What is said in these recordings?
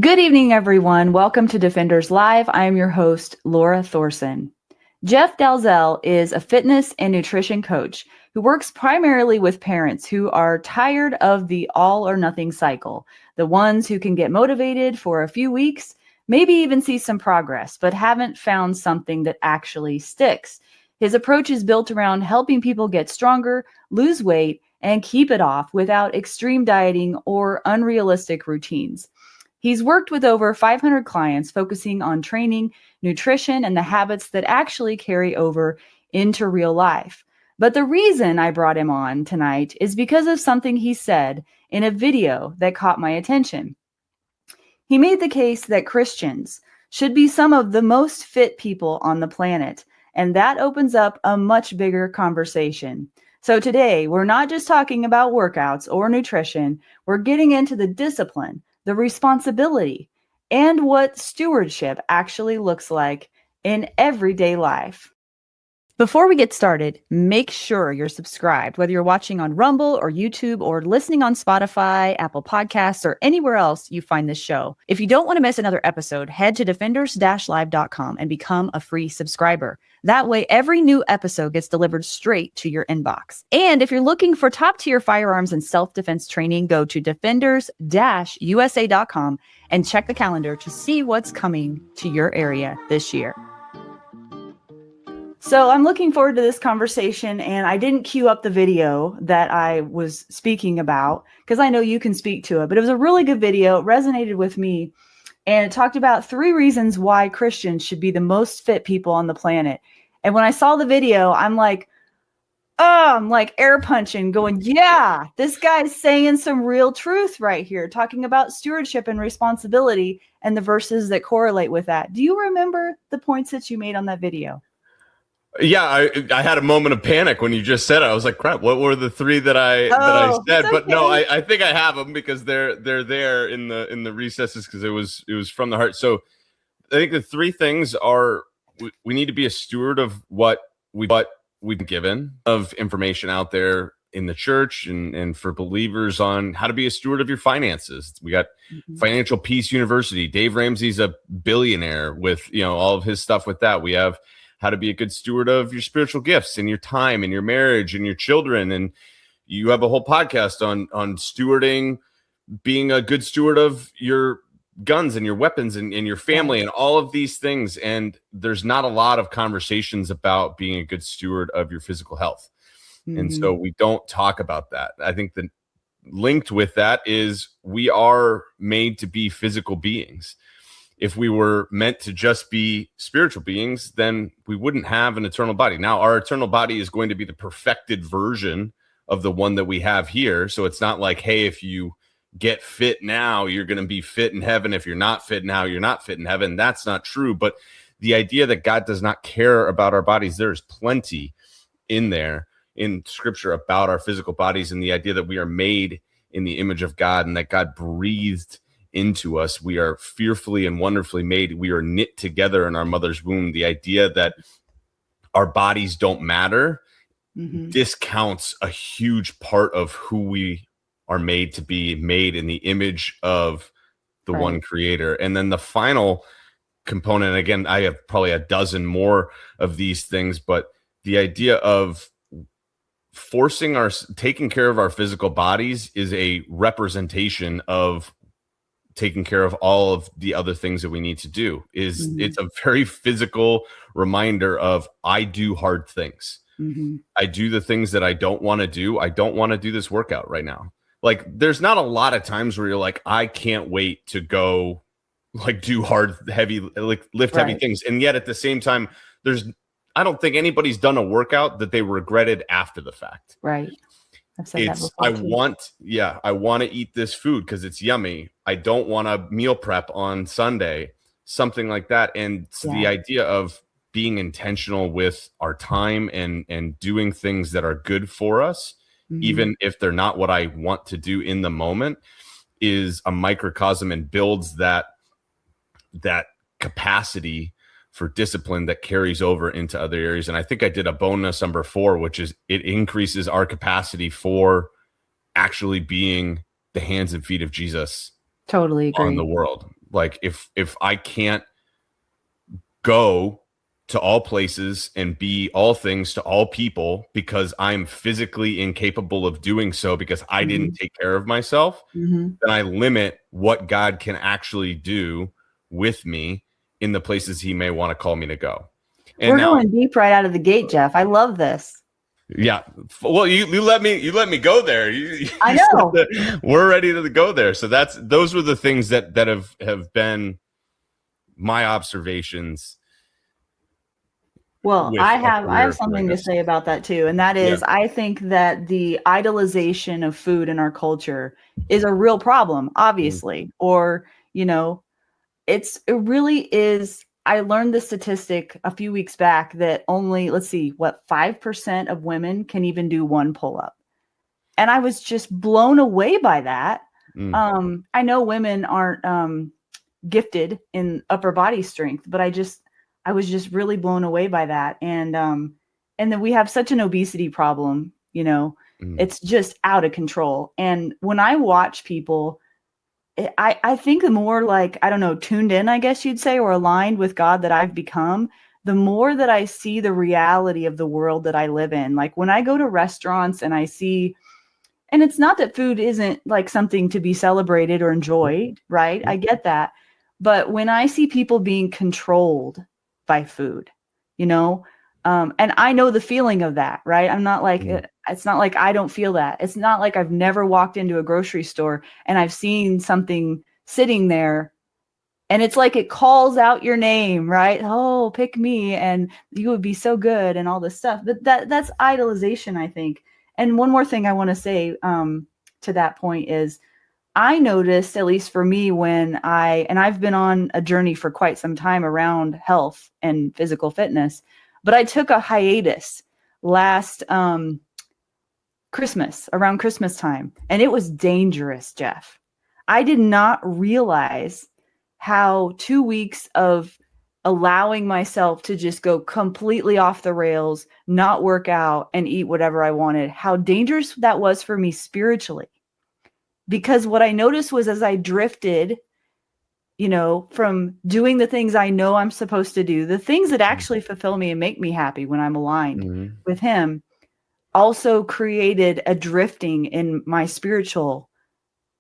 Good evening, everyone. Welcome to Defenders Live. I am your host, Lora Thorson. Jeff Dalzell is a fitness and nutrition coach who works primarily with parents who are tired of the all or nothing cycle, the ones who can get motivated for a few weeks, maybe even see some progress, but haven't found something that actually sticks. His approach is built around helping people get stronger, lose weight, and keep it off without extreme dieting or unrealistic routines. He's worked with over 500 clients focusing on training, nutrition, and the habits that actually carry over into real life. But the reason I brought him on tonight is because of something he said in a video that caught my attention. He made the case that Christians should be some of the most fit people on the planet, and that opens up a much bigger conversation. So today, we're not just talking about workouts or nutrition, we're getting into the discipline, the responsibility, and what stewardship actually looks like in everyday life. Before we get started, make sure you're subscribed, whether you're watching on Rumble or YouTube or listening on Spotify, Apple Podcasts, or anywhere else you find this show. If you don't want to miss another episode, head to defenders-live.com and become a free subscriber. That way, every new episode gets delivered straight to your inbox. And if you're looking for top-tier firearms and self-defense training, go to defenders-usa.com and check the calendar to see what's coming to your area this year. So I'm looking forward to this conversation, and I didn't queue up the video that I was speaking about because I know you can speak to it, but it was a really good video. It resonated with me, and it talked about 3 reasons why Christians should be the most fit people on the planet. And when I saw the video, I'm like air punching, going, yeah, this guy's saying some real truth right here, talking about stewardship and responsibility and the verses that correlate with that. Do you remember the points that you made on that video? Yeah, I had a moment of panic when you just said it. I was like, crap, what were the 3 that I said? But no, I think I have them because they're there in the recesses because it was from the heart. So I think the 3 things are we need to be a steward of what we've been given of information out there in the church and for believers on how to be a steward of your finances. We got Financial Peace University. Dave Ramsey's a billionaire with all of his stuff with that. We have how to be a good steward of your spiritual gifts and your time and your marriage and your children. And you have a whole podcast on stewarding, being a good steward of your guns and your weapons and your family and all of these things. And there's not a lot of conversations about being a good steward of your physical health. And so we don't talk about that. I think that linked with that is we are made to be physical beings. If we were meant to just be spiritual beings, then we wouldn't have an eternal body. Now, our eternal body is going to be the perfected version of the one that we have here. So it's not like, hey, if you get fit now, you're going to be fit in heaven. If you're not fit now, you're not fit in heaven. That's not true. But the idea that God does not care about our bodies, there's plenty in there in Scripture about our physical bodies, and the idea that we are made in the image of God and that God breathed into us. We are fearfully and wonderfully made. We are knit together in our mother's womb. The idea that our bodies don't matter discounts a huge part of who we are made to be, made in the image of the one creator. And then the final component, again, I have probably a dozen more of these things, but the idea of taking care of our physical bodies is a representation of taking care of all of the other things that we need to do. It's a very physical reminder of I do hard things. I do the things that I don't want to do. I don't want to do this workout right now. Like there's not a lot of times where you're like, I can't wait to go like do hard, heavy, like lift heavy things. And yet at the same time, I don't think anybody's done a workout that they regretted after the fact. Right. I've said that before. I want to eat this food because it's yummy. I don't want to meal prep on Sunday, something like that. And the idea of being intentional with our time and doing things that are good for us, even if they're not what I want to do in the moment, is a microcosm and builds that capacity for discipline that carries over into other areas. And I think I did a bonus number 4, which is it increases our capacity for actually being the hands and feet of Jesus. Totally agree. On the world. Like if I can't go to all places and be all things to all people because I'm physically incapable of doing so because I didn't take care of myself, then I limit what God can actually do with me in the places he may want to call me to go. And we're going deep right out of the gate, Jeff. I love this. Yeah. Well, you let me go there. I know. We're ready to go there. So those were the things that have been my observations. Well, I have something to say about that too. And that is, I think that the idolization of food in our culture is a real problem, obviously. Or, it really is. I learned the statistic a few weeks back that only, 5% of women can even do one pull-up. And I was just blown away by that. I know women aren't gifted in upper body strength, but I was just really blown away by that. And then we have such an obesity problem, it's just out of control. And when I watch people, I think the more tuned in, I guess you'd say, or aligned with God that I've become, the more that I see the reality of the world that I live in. Like when I go to restaurants and I see, and it's not that food isn't like something to be celebrated or enjoyed, right? I get that. But when I see people being controlled by food, and I know the feeling of that, right? I'm not like, it's not like I don't feel that. It's not like I've never walked into a grocery store and I've seen something sitting there and it's like it calls out your name, right? Oh, pick me and you would be so good and all this stuff. But that's idolization, I think. And one more thing I want to say to that point is I noticed, at least for me, when I've been on a journey for quite some time around health and physical fitness, but I took a hiatus last Christmas, around Christmas time, and it was dangerous, Jeff. I did not realize how 2 weeks of allowing myself to just go completely off the rails, not work out and eat whatever I wanted, how dangerous that was for me spiritually. Because what I noticed was as I drifted, from doing the things I know I'm supposed to do, the things that actually fulfill me and make me happy when I'm aligned with him, also created a drifting in my spiritual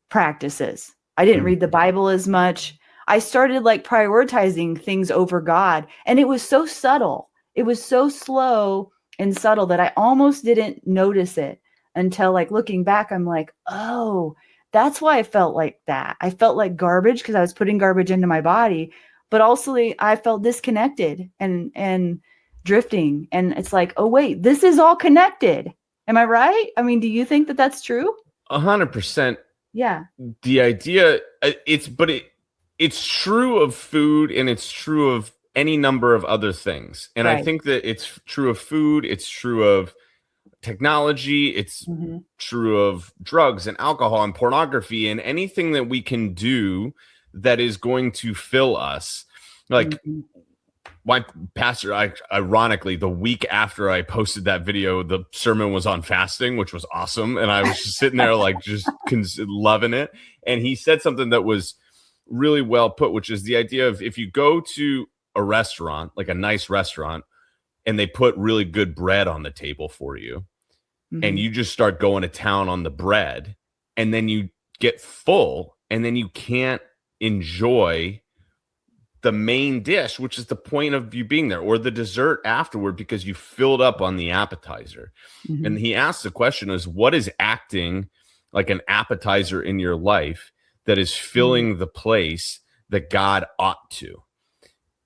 practices. I didn't read the Bible as much. I started prioritizing things over God. And it was so subtle. It was so slow and subtle that I almost didn't notice it until looking back, I'm like, oh, that's why I felt like that. I felt like garbage because I was putting garbage into my body, but also I felt disconnected and drifting. And it's like, oh, wait, this is all connected. Am I right? I mean, do you think that that's true? 100%. Yeah. The idea, it's true of food and it's true of any number of other things. And I think that it's true of food. It's true of technology. It's true of drugs and alcohol and pornography and anything that we can do that is going to fill us. My pastor, ironically, the week after I posted that video, the sermon was on fasting, which was awesome. And I was just sitting there just loving it. And he said something that was really well put, which is the idea of if you go to a restaurant, like a nice restaurant, and they put really good bread on the table for you, and you just start going to town on the bread, and then you get full, and then you can't enjoy the main dish, which is the point of you being there, or the dessert afterward because you filled up on the appetizer. And he asked the question is, what is acting like an appetizer in your life that is filling the place that God ought to?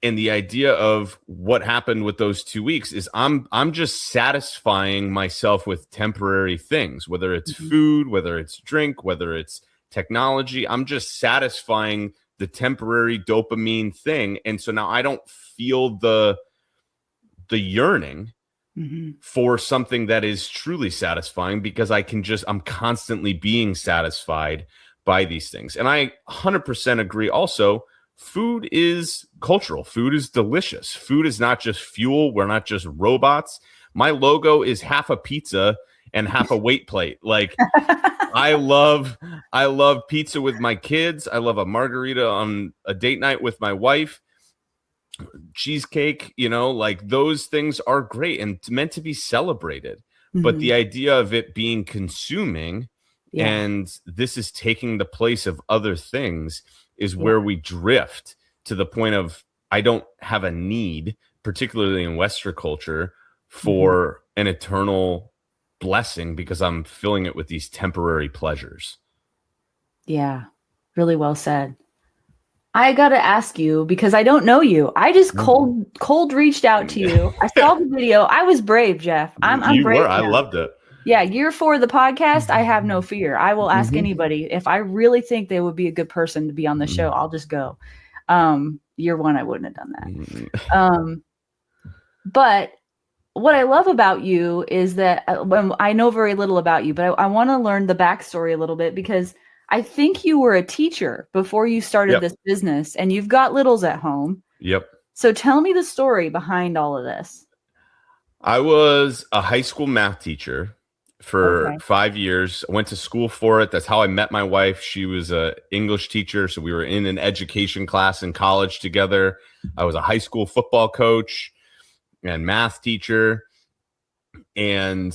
And the idea of what happened with those 2 weeks is I'm just satisfying myself with temporary things, whether it's food, whether it's drink, whether it's technology. I'm just satisfying the temporary dopamine thing. And so now I don't feel the yearning for something that is truly satisfying because I'm constantly being satisfied by these things. And I 100% agree also. Food is cultural. Food is delicious. Food is not just fuel. We're not just robots. My logo is half a pizza and half a weight plate. Like I love pizza with my kids. I love a margarita on a date night with my wife. Cheesecake, like those things are great and meant to be celebrated. But the idea of it being consuming and this is taking the place of other things is where we drift to the point of I don't have a need, particularly in Western culture, for an eternal blessing because I'm filling it with these temporary pleasures. Yeah, really well said. I got to ask you because I don't know you. I just cold reached out to you. I saw the video. I was brave, Jeff. I'm brave. I loved it. Yeah, you're for the podcast. I have no fear. I will ask anybody if I really think they would be a good person to be on the show. I'll just go. Year one, I wouldn't have done that. But what I love about you is that I know very little about you, but I want to learn the backstory a little bit because I think you were a teacher before you started this business and you've got littles at home. Yep. So tell me the story behind all of this. I was a high school math teacher for 5 years. I went to school for it. That's how I met my wife. She was an English teacher. So we were in an education class in college together. I was a high school football coach and math teacher. And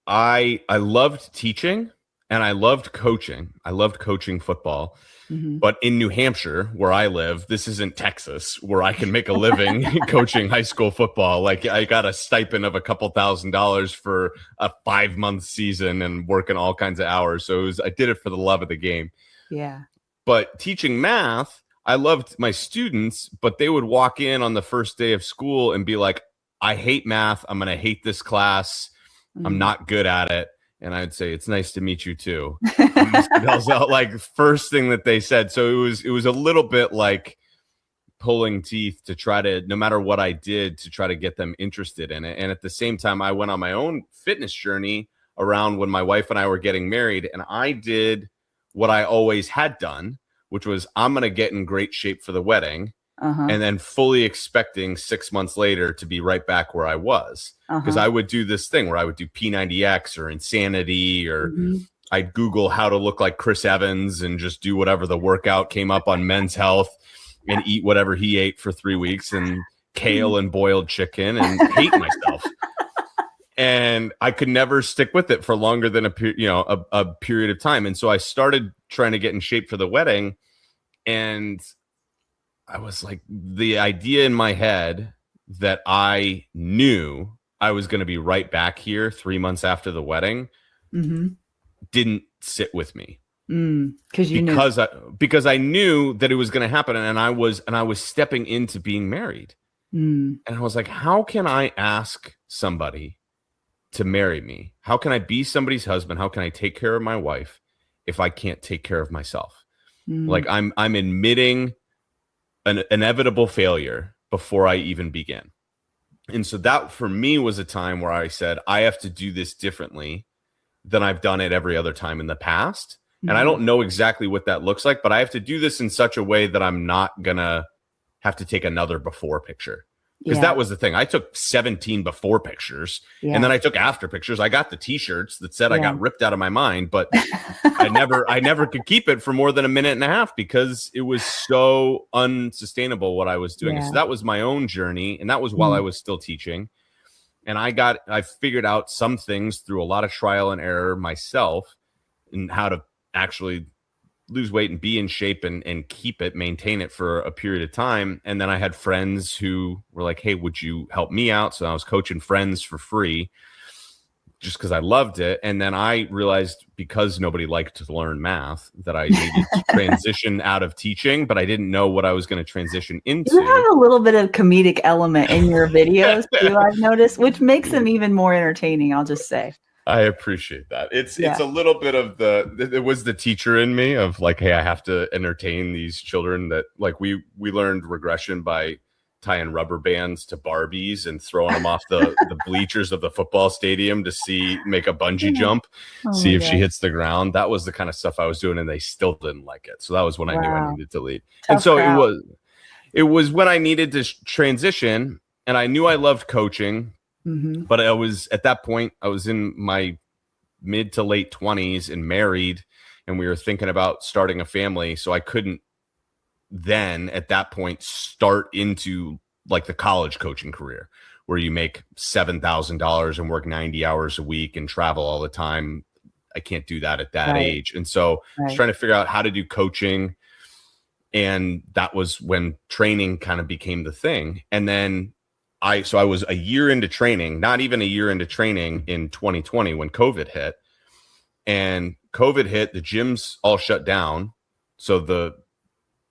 I loved teaching. And I loved coaching. I loved coaching football. But in New Hampshire, where I live, this isn't Texas, where I can make a living coaching high school football. Like I got a stipend of a couple $1,000s for a 5-month season and working all kinds of hours. So I did it for the love of the game. Yeah. But teaching math, I loved my students, but they would walk in on the first day of school and be like, I hate math. I'm going to hate this class. I'm not good at it. And I'd say, it's nice to meet you too. Mr. Dalzell, like first thing that they said. So it was a little bit like pulling teeth to try to, no matter what I did, to try to get them interested in it. And at the same time, I went on my own fitness journey around when my wife and I were getting married. And I did what I always had done, which was I'm going to get in great shape for the wedding. And then fully expecting 6 months later to be right back where I was. Because I would do this thing where I would do P90X or Insanity, or I'd Google how to look like Chris Evans and just do whatever the workout came up on Men's Health and eat whatever he ate for 3 weeks and kale and boiled chicken and hate myself. And I could never stick with it for longer than a period of time. And so I started trying to get in shape for the wedding, and I was like, the idea in my head that I knew I was going to be right back here 3 months after the wedding didn't sit with me. Because I knew that it was going to happen, and I was stepping into being married. And I was like, how can I ask somebody to marry me? How can I be somebody's husband? How can I take care of my wife if I can't take care of myself? Like I'm admitting an inevitable failure before I even begin. And so that for me was a time where I said, I have to do this differently than I've done it every other time in the past. And I don't know exactly what that looks like, but I have to do this in such a way that I'm not going to have to take another before picture. Because that was the thing. I took 17 before pictures and then I took after pictures. I got the t-shirts that said I got ripped out of my mind, but I never could keep it for more than a minute and a half because it was so unsustainable what I was doing. So that was my own journey. And that was while I was still teaching. And I figured out some things through a lot of trial and error myself and how to actually lose weight and be in shape and maintain it for a period of time. And then I had friends who were like, hey, would you help me out? So I was coaching friends for free just because I loved it. And then I realized, because nobody liked to learn math, that I needed to transition out of teaching, but I didn't know what I was going to transition into. You have a little bit of comedic element in your videos too, I've noticed, which makes them even more entertaining, I'll just say. I appreciate that. It's a little bit of it was the teacher in me of like, hey, I have to entertain these children that like we learned regression by tying rubber bands to Barbies and throwing them off the bleachers of the football stadium to make a bungee jump, see if she hits the ground. That was the kind of stuff I was doing, and they still didn't like it. So that was when I knew I needed to leave. And so it was when I needed to transition, and I knew I loved coaching. But I was at that point, I was in my mid to late 20s and married, and we were thinking about starting a family. So I couldn't then at that point start into like the college coaching career where you make $7,000 and work 90 hours a week and travel all the time. I can't do that at that age. And so I was trying to figure out how to do coaching. And that was when training kind of became the thing. And then I was a year into training, not even a year into training in 2020 when COVID hit. And COVID hit, the gyms all shut down. So the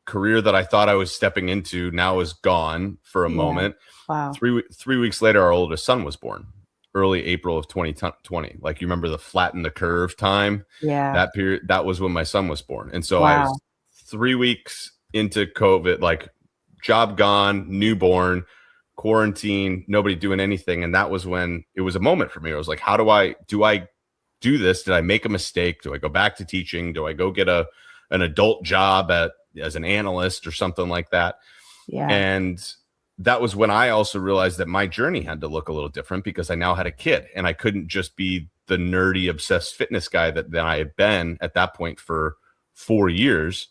career that I thought I was stepping into now is gone for a moment. Wow. 3 weeks later, our oldest son was born, early April of 2020. Like, you remember the flatten the curve time? Yeah. That period, that was when my son was born. And so I was 3 weeks into COVID, like job gone, newborn, quarantine, nobody doing anything. And that was when it was a moment for me. I was like, how do I do this? Did I make a mistake? Do I go back to teaching? Do I go get an adult job as an analyst or something like that? Yeah. And that was when I also realized that my journey had to look a little different because I now had a kid and I couldn't just be the nerdy, obsessed fitness guy that I had been at that point for 4 years.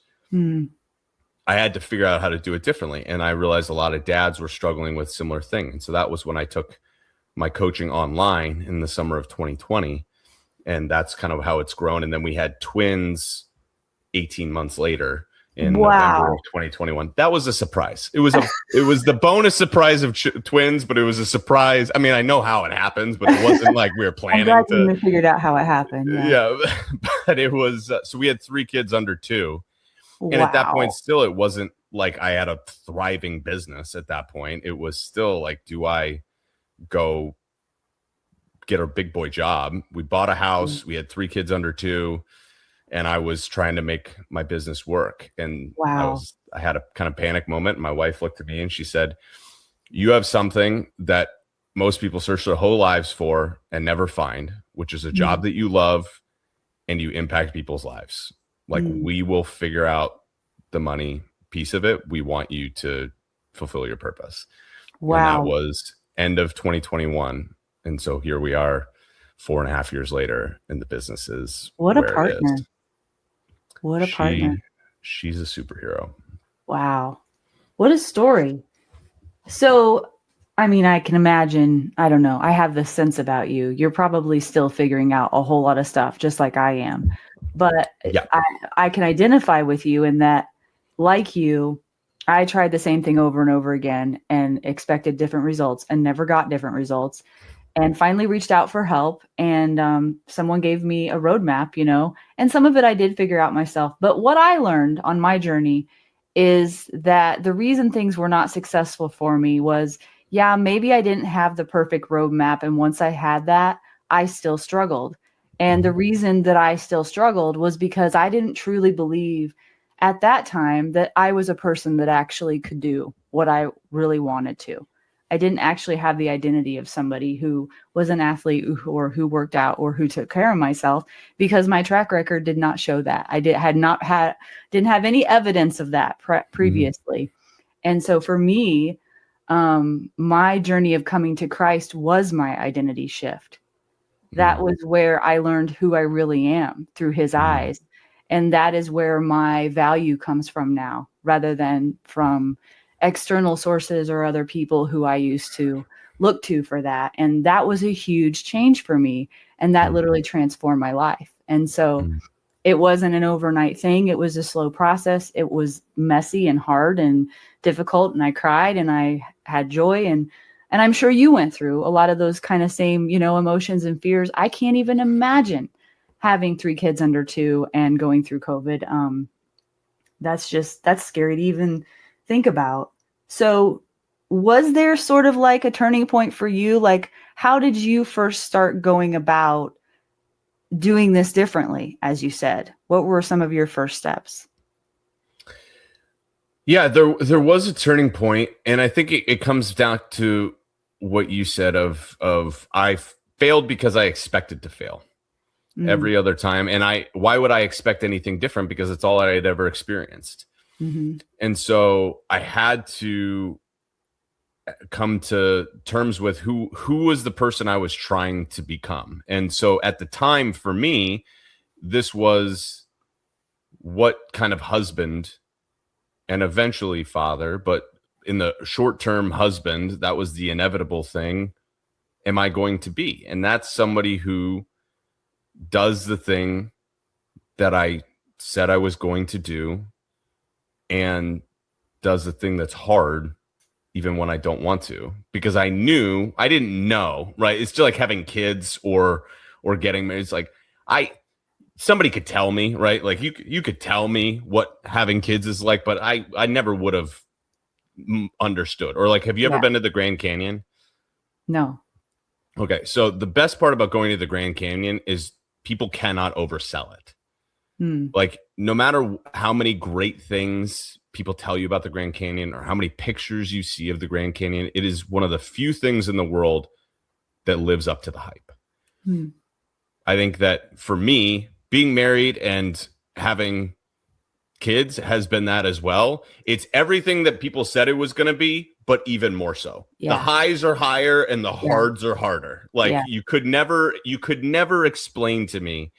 I had to figure out how to do it differently. And I realized a lot of dads were struggling with similar things. And so that was when I took my coaching online in the summer of 2020. And that's kind of how it's grown. And then we had twins 18 months later in November of 2021. That was a surprise. It was the bonus surprise of twins, but it was a surprise. I mean, I know how it happens, but it wasn't like we were planning. I'm glad you figured out how it happened. Yeah, but it was, so we had 3 kids under 2. And at that point, still, it wasn't like I had a thriving business at that point. It was still like, do I go get a big boy job? We bought a house. We had 3 kids under 2. And I was trying to make my business work. And I had a kind of panic moment. My wife looked at me and she said, you have something that most people search their whole lives for and never find, which is a job that you love and you impact people's lives. Like, we will figure out the money piece of it. We want you to fulfill your purpose. Wow. And that was end of 2021. And so here we are 4.5 years later, and the business is what a partner. What a partner. She's a superhero. Wow. What a story. So, I mean, I can imagine, I don't know, I have this sense about you. You're probably still figuring out a whole lot of stuff, just like I am. But I can identify with you in that, like you, I tried the same thing over and over again and expected different results and never got different results. And finally reached out for help, and someone gave me a roadmap, and some of it I did figure out myself. But what I learned on my journey is that the reason things were not successful for me was, maybe I didn't have the perfect roadmap. And once I had that, I still struggled. And the reason that I still struggled was because I didn't truly believe at that time that I was a person that actually could do what I really wanted to. I didn't actually have the identity of somebody who was an athlete or who worked out or who took care of myself, because my track record did not show that. I didn't have any evidence of that previously. And so for me, my journey of coming to Christ was my identity shift. That was where I learned who I really am through his eyes. And that is where my value comes from now, rather than from external sources or other people who I used to look to for that. And that was a huge change for me. And that literally transformed my life. And so it wasn't an overnight thing. It was a slow process. It was messy and hard and difficult. And I cried and I had joy. And I'm sure you went through a lot of those kind of same, emotions and fears. I can't even imagine having 3 kids under 2 and going through COVID. That's scary to even think about. So was there sort of like a turning point for you? Like, how did you first start going about doing this differently, as you said? What were some of your first steps? Yeah, there was a turning point. And I think it comes down to what you said of I failed because I expected to fail every other time. And why would I expect anything different? Because it's all I had ever experienced. And so I had to come to terms with who was the person I was trying to become. And so at the time for me, this was what kind of husband and eventually father, but in the short term husband, that was the inevitable thing, am I going to be? And that's somebody who does the thing that I said I was going to do and does the thing that's hard even when I don't want to, because I didn't know, right? It's just like having kids or getting married. It's like somebody could tell me, right? Like you could tell me what having kids is like, but I never would have understood. Or like, have you ever been to the Grand Canyon? No. Okay. So the best part about going to the Grand Canyon is people cannot oversell it. Like no matter how many great things people tell you about the Grand Canyon or how many pictures you see of the Grand Canyon, it is one of the few things in the world that lives up to the hype. I think that for me, being married and having kids has been that as well. It's everything that people said it was going to be, but even more so. The highs are higher and the hards are harder. Like you could never explain to me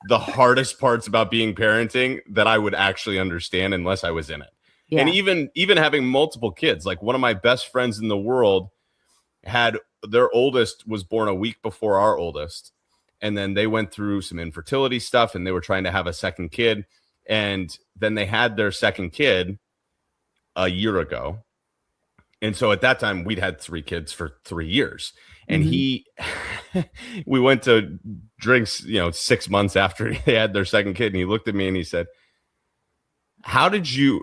the hardest parts about being parenting that I would actually understand unless I was in it. And even having multiple kids, like one of my best friends in the world had their oldest was born a week before our oldest. And then they went through some infertility stuff and they were trying to have a second kid. And then they had their second kid a year ago. And so at that time we'd had 3 kids for 3 years. And we went to drinks, 6 months after they had their second kid. And he looked at me and he said,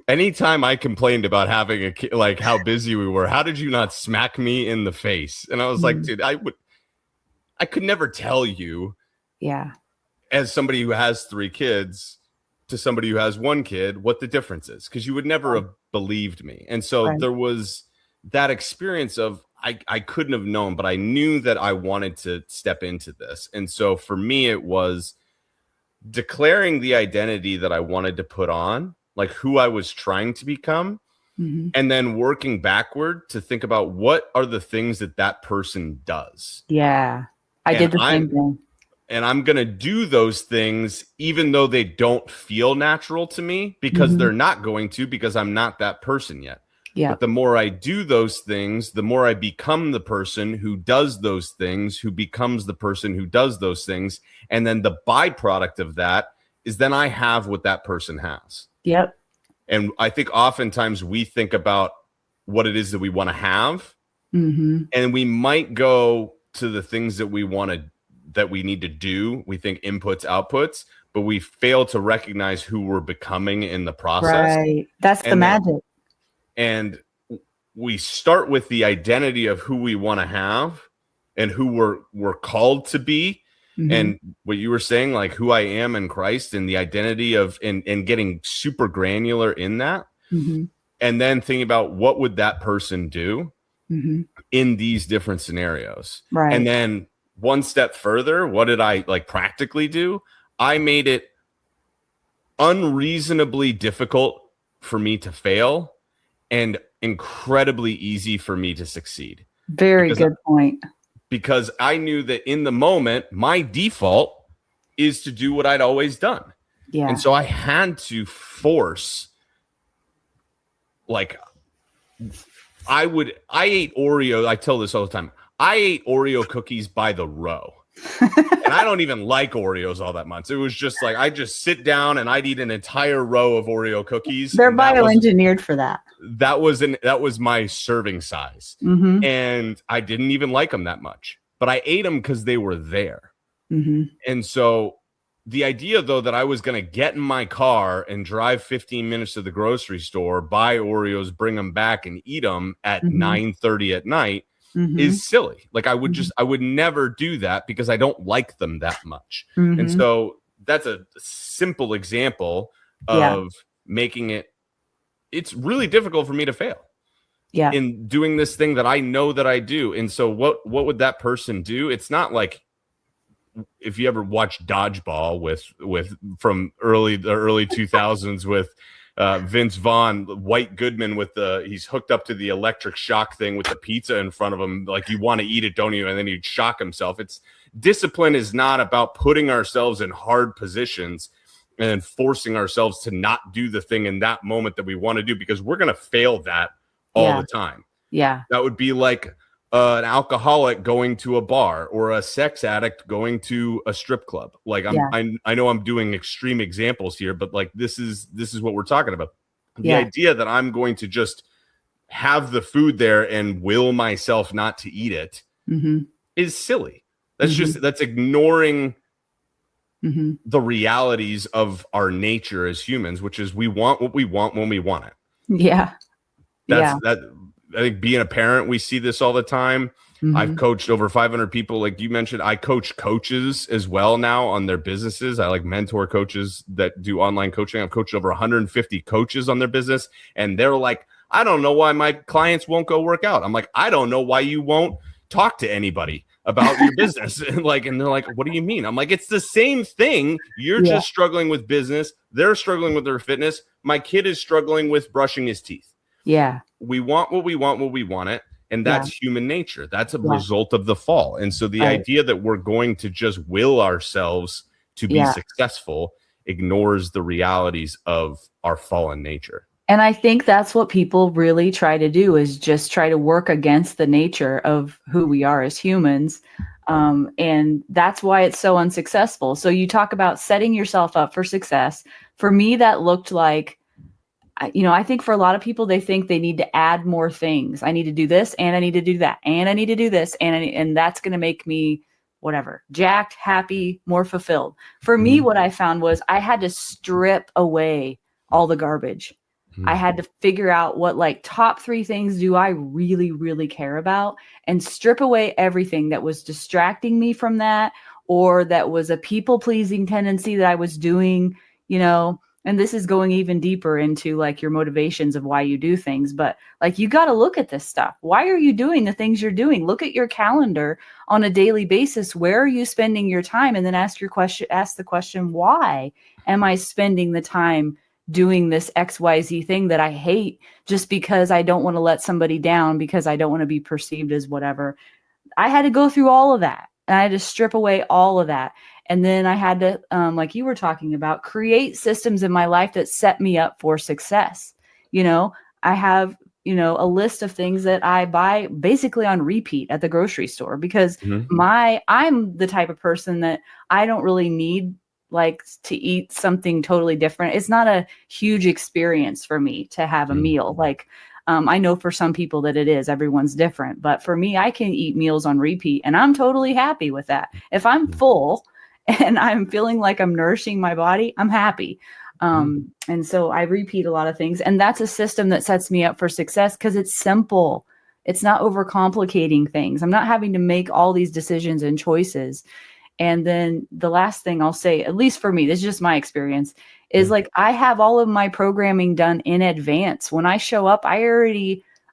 anytime I complained about having a kid, like how busy we were, how did you not smack me in the face? And I was like, dude, I could never tell you as somebody who has 3 kids to somebody who has 1 kid, what the difference is, because you would never have believed me. And so there was that experience of, I couldn't have known, but I knew that I wanted to step into this. And so for me, it was declaring the identity that I wanted to put on, like who I was trying to become, and then working backward to think about what are the things that person does. Yeah, I did the same thing. And I'm going to do those things, even though they don't feel natural to me, because they're not going to, because I'm not that person yet. Yeah. But the more I do those things, the more I become the person who does those things, who becomes the person who does those things. And then the byproduct of that is then I have what that person has. Yep. And I think oftentimes we think about what it is that we want to have. And we might go to the things that we need to do. We think inputs, outputs, but we fail to recognize who we're becoming in the process. Right. That's the magic. And we start with the identity of who we want to have and who we're called to be. And what you were saying, like who I am in Christ and the identity of, and getting super granular in that. And then thinking about what would that person do in these different scenarios. Right. And then one step further, what did I practically do? I made it unreasonably difficult for me to fail and incredibly easy for me to succeed. Very good point. Because I knew that in the moment, my default is to do what I'd always done. Yeah. And so I had to force, I ate Oreo. I tell this all the time. I ate Oreo cookies by the row. And I don't even like Oreos all that much. It was just like, I just sit down and I'd eat an entire row of Oreo cookies. They're bioengineered for that. That was my serving size. And I didn't even like them that much, but I ate them because they were there. And so the idea, though, that I was going to get in my car and drive 15 minutes to the grocery store, buy Oreos, bring them back and eat them at 9:30 at night is silly. Like I would never do that because I don't like them that much. And so that's a simple example of making it's really difficult for me to fail in doing this thing that I know that I do. And so what would that person do? It's not like, if you ever watch Dodgeball with from the early 2000s with Vince Vaughn, White Goodman he's hooked up to the electric shock thing with the pizza in front of him. Like, you want to eat it, don't you? And then he'd shock himself. Discipline is not about putting ourselves in hard positions and then forcing ourselves to not do the thing in that moment that we want to do, because we're going to fail that all the time. Yeah. That would be like an alcoholic going to a bar, or a sex addict going to a strip club. Like, I know I'm doing extreme examples here, but like, this is what we're talking about. The idea that I'm going to just have the food there and will myself not to eat it is silly. That's that's ignoring the realities of our nature as humans, which is we want what we want when we want it. Yeah. That I think being a parent, we see this all the time. I've coached over 500 people. Like you mentioned, I coach coaches as well now on their businesses. I like mentor coaches that do online coaching. I've coached over 150 coaches on their business. And they're like, I don't know why my clients won't go work out. I'm like, I don't know why you won't talk to anybody about your business. And they're like, what do you mean? I'm like, it's the same thing. You're just struggling with business. They're struggling with their fitness. My kid is struggling with brushing his teeth. Yeah. We want what we want when we want it. And that's human nature. That's a result of the fall. And so the idea that we're going to just will ourselves to be successful ignores the realities of our fallen nature. And I think that's what people really try to do, is just try to work against the nature of who we are as humans. And that's why it's so unsuccessful. So you talk about setting yourself up for success. For me, that looked like, I think for a lot of people, they think they need to add more things. I need to do this, and I need to do that, and I need to do this, and that's going to make me whatever, jacked, happy, more fulfilled. For me, what I found was I had to strip away all the garbage. I had to figure out what top 3 things do I really, really care about, and strip away everything that was distracting me from that, or that was a people-pleasing tendency that I was doing, and this is going even deeper into your motivations of why you do things. But you got to look at this stuff. Why are you doing the things you're doing? Look at your calendar on a daily basis. Where are you spending your time? And then ask the question, why am I spending the time doing this XYZ thing that I hate just because I don't want to let somebody down, because I don't want to be perceived as whatever? I had to go through all of that, and I had to strip away all of that. And then I had to, like you were talking about, create systems in my life that set me up for success. I have, a list of things that I buy basically on repeat at the grocery store, because I'm the type of person that I don't really need to eat something totally different. It's not a huge experience for me to have a meal. I know for some people that it is, everyone's different, but for me, I can eat meals on repeat and I'm totally happy with that. If I'm full and I'm feeling like I'm nourishing my body, I'm happy. And so I repeat a lot of things, and that's a system that sets me up for success because it's simple. It's not overcomplicating things. I'm not having to make all these decisions and choices. And then the last thing I'll say, at least for me, this is just my experience, is I have all of my programming done in advance. When I show up, I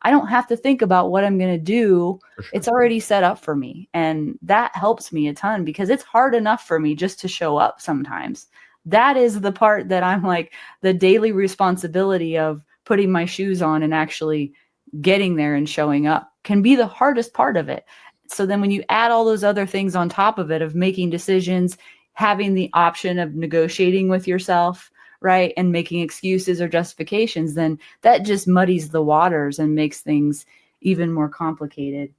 don't have to think about what I'm going to do. Sure. It's already set up for me. And that helps me a ton, because it's hard enough for me just to show up sometimes. That is the part that I'm the daily responsibility of putting my shoes on and actually getting there and showing up can be the hardest part of it. So then when you add all those other things on top of it, of making decisions, having the option of negotiating with yourself, right, and making excuses or justifications, then that just muddies the waters and makes things even more complicated.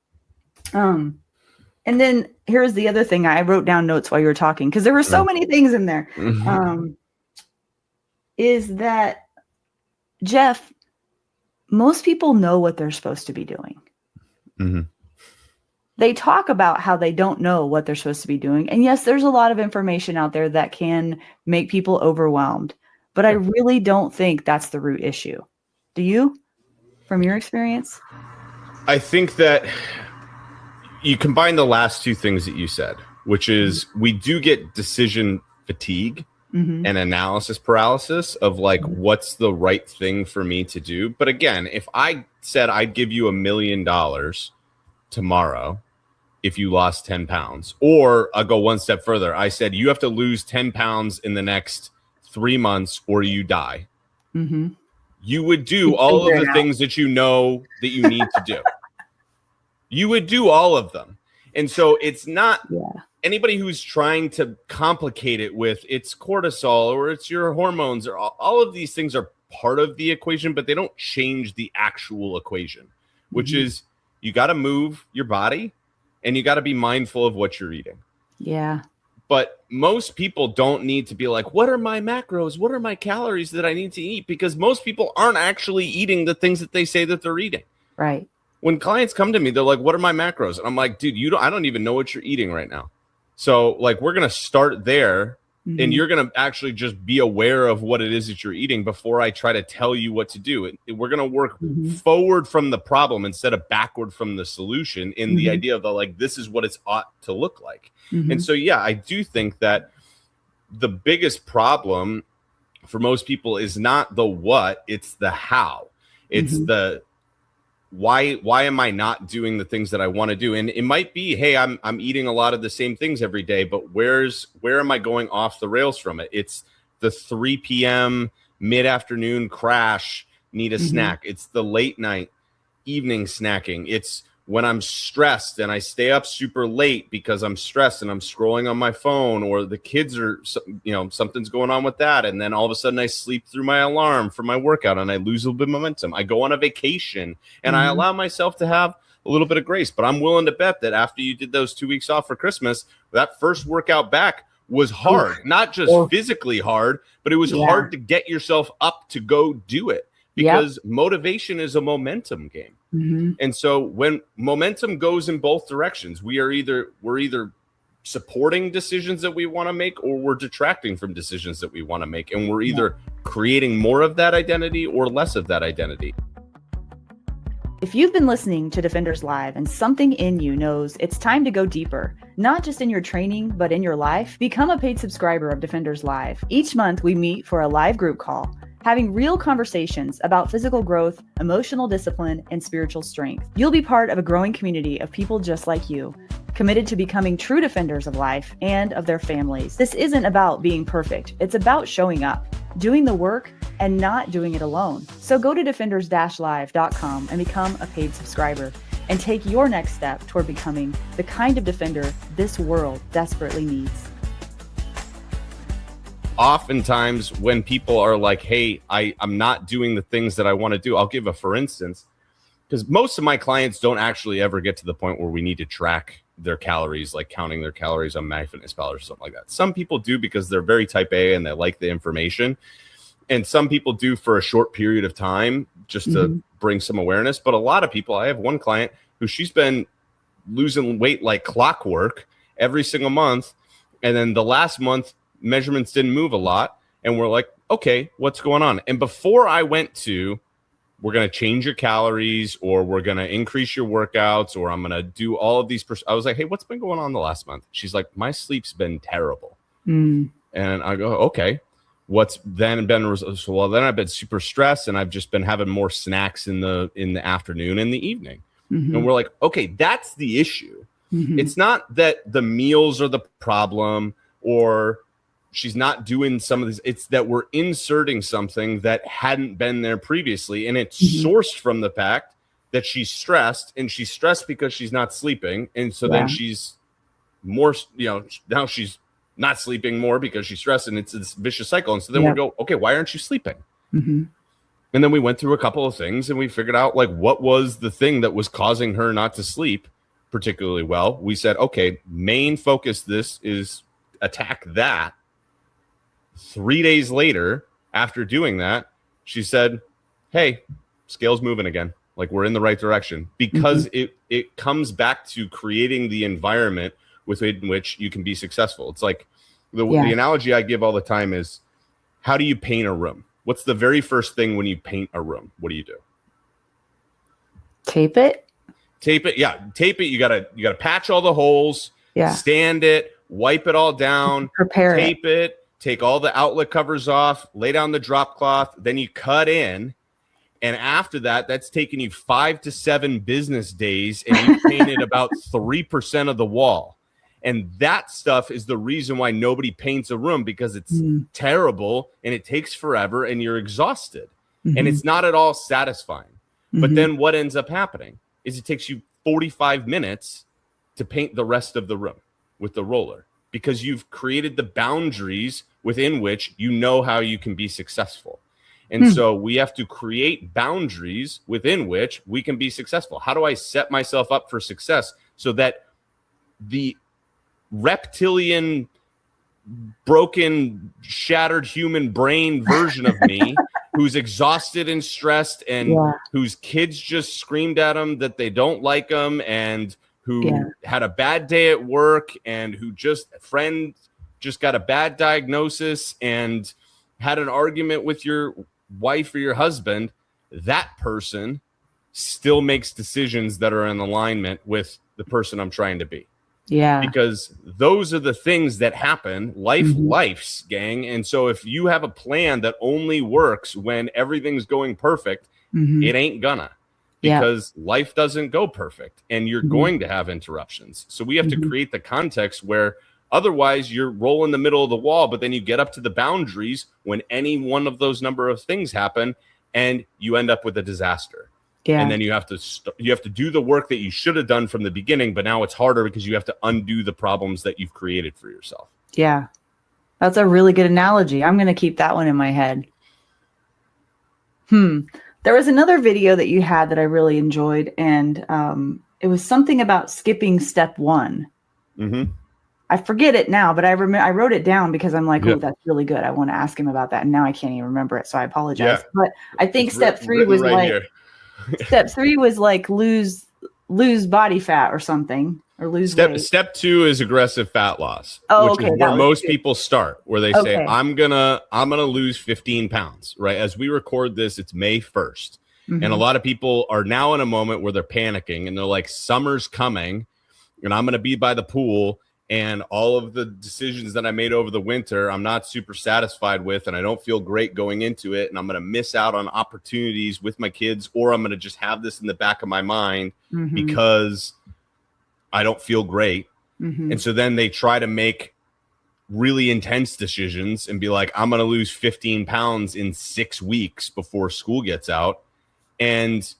And then here's the other thing. I wrote down notes while you were talking, because there were so many things in there. Is that, Jeff, most people know what they're supposed to be doing. They talk about how they don't know what they're supposed to be doing. And yes, there's a lot of information out there that can make people overwhelmed, but I really don't think that's the root issue. Do you, from your experience? I think that you combine the last two things that you said, which is we do get decision fatigue and analysis paralysis of what's the right thing for me to do. But again, if I said I'd give you $1 million tomorrow if you lost 10 pounds, or I'll go one step further. I said, you have to lose 10 pounds in the next 3 months or you die. Mm-hmm. You would do all of the things that you know that you need to do. You would do all of them. And so it's not anybody who's trying to complicate it with it's cortisol or it's your hormones or all of these things are part of the equation, but they don't change the actual equation, which is you got to move your body and you got to be mindful of what you're eating. Yeah. But most people don't need to be like, what are my macros? What are my calories that I need to eat? Because most people aren't actually eating the things that they say that they're eating. Right. When clients come to me, they're like, what are my macros? And I'm like, dude, I don't even know what you're eating right now. So like, we're going to start there and you're going to actually just be aware of what it is that you're eating before I try to tell you what to do. We're going to work forward from the problem instead of backward from the solution in the idea of the, like, this is what it's ought to look like. And so, yeah, I do think that the biggest problem for most people is not the what, it's the how. It's the why am I not doing the things that I want to do? And it might be, hey, I'm eating a lot of the same things every day, but where am I going off the rails from it? It's the 3 p.m. mid-afternoon crash, need a snack. It's the late night evening snacking. It's when I'm stressed and I stay up super late because I'm stressed and I'm scrolling on my phone, or the kids are, something's going on with that. And then all of a sudden I sleep through my alarm for my workout and I lose a little bit of momentum. I go on a vacation and I allow myself to have a little bit of grace, but I'm willing to bet that after you did those 2 weeks off for Christmas, that first workout back was hard, not just physically hard, but it was hard to get yourself up to go do it because motivation is a momentum game. And so when momentum goes in both directions, we're either supporting decisions that we want to make or we're detracting from decisions that we want to make. And we're either creating more of that identity or less of that identity. If you've been listening to Defenders Live and something in you knows it's time to go deeper, not just in your training, but in your life, become a paid subscriber of Defenders Live. Each month we meet for a live group call, having real conversations about physical growth, emotional discipline, and spiritual strength. You'll be part of a growing community of people just like you, committed to becoming true defenders of life and of their families. This isn't about being perfect. It's about showing up, doing the work, and not doing it alone. So go to defenders-live.com and become a paid subscriber and take your next step toward becoming the kind of defender this world desperately needs. Oftentimes when people are like, hey, I'm not doing the things that I want to do, I'll give a for instance, because most of my clients don't actually ever get to the point where we need to track their calories, like counting their calories on MyFitnessPal or something like that. Some people do because they're very type A and they like the information. And some people do for a short period of time just to bring some awareness. But a lot of people, I have one client who she's been losing weight like clockwork every single month. And then the last month, measurements didn't move a lot. And we're like, okay, what's going on? And before I went to, we're going to change your calories or we're going to increase your workouts or I'm going to do all of these. I was like, hey, what's been going on the last month? She's like, my sleep's been terrible. And I go, okay, what's then been? Well, then I've been super stressed and I've just been having more snacks in the afternoon and the evening. And we're like, okay, that's the issue. It's not that the meals are the problem or she's not doing some of this. It's that we're inserting something that hadn't been there previously. And it's sourced from the fact that she's stressed and she's stressed because she's not sleeping. And so then she's more, now she's not sleeping more because she's stressed and it's this vicious cycle. And so then we go, okay, why aren't you sleeping? And then we went through a couple of things and we figured out like what was the thing that was causing her not to sleep particularly well. We said, okay, main focus, this is attack that. 3 days later, after doing that, she said, hey, scale's moving again. Like we're in the right direction because it comes back to creating the environment within which you can be successful. It's like the analogy I give all the time is, how do you paint a room? What's the very first thing when you paint a room? What do you do? Tape it. Yeah. Tape it. You gotta patch all the holes, stand it, wipe it all down, prepare tape it, take all the outlet covers off, lay down the drop cloth, then you cut in. And after that, that's taken you 5 to 7 business days and you painted about 3% of the wall. And that stuff is the reason why nobody paints a room, because it's terrible and it takes forever and you're exhausted. and it's not at all satisfying. But then what ends up happening is it takes you 45 minutes to paint the rest of the room with the roller, because you've created the boundaries within which you know how you can be successful. And so we have to create boundaries within which we can be successful. How do I set myself up for success so that the reptilian, broken, shattered human brain version of me who's exhausted and stressed and whose kids just screamed at him that they don't like him, and who had a bad day at work, and who friend just got a bad diagnosis and had an argument with your wife or your husband, that person still makes decisions that are in alignment with the person I'm trying to be. Yeah. Because those are the things that happen. Life's, gang. And so if you have a plan that only works when everything's going perfect, it ain't gonna. Because life doesn't go perfect, and you're going to have interruptions. So we have to create the context where otherwise you're rolling the middle of the wall, but then you get up to the boundaries when any one of those number of things happen, and you end up with a disaster. Yeah. And then you have to do the work that you should have done from the beginning, but now it's harder because you have to undo the problems that you've created for yourself. Yeah. That's a really good analogy. I'm going to keep that one in my head. There was another video that you had that I really enjoyed, and it was something about skipping step 1. I forget it now, but I wrote it down because I'm like, oh, that's really good. I want to ask him about that. And now I can't even remember it. So I apologize. Yeah. But I think step 3 was right like, step 3 was like lose body fat or something, or lose weight. Step 2 is aggressive fat loss, which is where most people start, where they say, I'm gonna lose 15 pounds, right? As we record this, it's May 1st. And a lot of people are now in a moment where they're panicking and they're like, summer's coming and I'm going to be by the pool, and all of the decisions that I made over the winter, I'm not super satisfied with, and I don't feel great going into it, and I'm going to miss out on opportunities with my kids, or I'm going to just have this in the back of my mind because I don't feel great. And so then they try to make really intense decisions and be like, I'm going to lose 15 pounds in 6 weeks before school gets out. And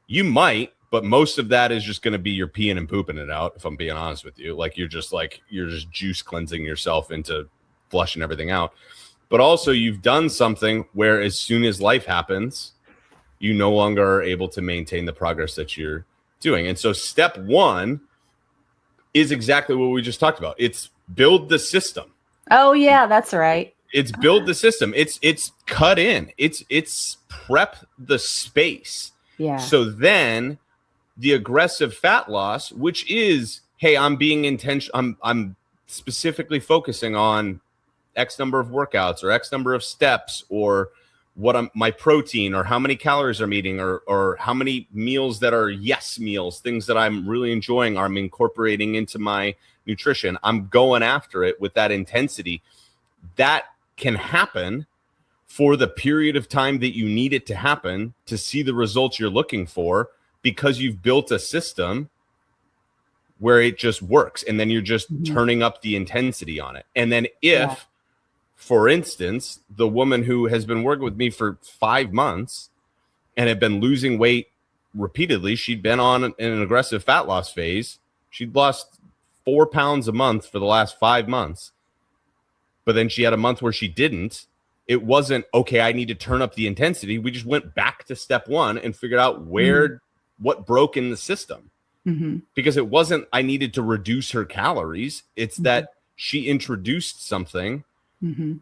you might, but most of that is just going to be you're peeing and pooping it out, if I'm being honest with you. You're just juice cleansing yourself into flushing everything out. But also you've done something where as soon as life happens, you no longer are able to maintain the progress that you're doing. And so step 1 is exactly what we just talked about. It's build the system. Oh yeah, that's right. It's build the system. It's cut in. It's prep the space. Yeah. So then the aggressive fat loss, which is, hey, I'm being intentional. I'm specifically focusing on X number of workouts or X number of steps, or my protein, or how many calories I'm eating, or how many meals that are yes meals, things that I'm really enjoying, I'm incorporating into my nutrition. I'm going after it with that intensity. That can happen for the period of time that you need it to happen to see the results you're looking for, because you've built a system where it just works. And then you're just turning up the intensity on it. And then if, for instance, the woman who has been working with me for 5 months and had been losing weight repeatedly, she'd been on an aggressive fat loss phase. She'd lost 4 pounds a month for the last 5 months. But then she had a month where she didn't. It wasn't, okay, I need to turn up the intensity. We just went back to step 1 and figured out what broke in the system. Because it wasn't, I needed to reduce her calories. It's that she introduced something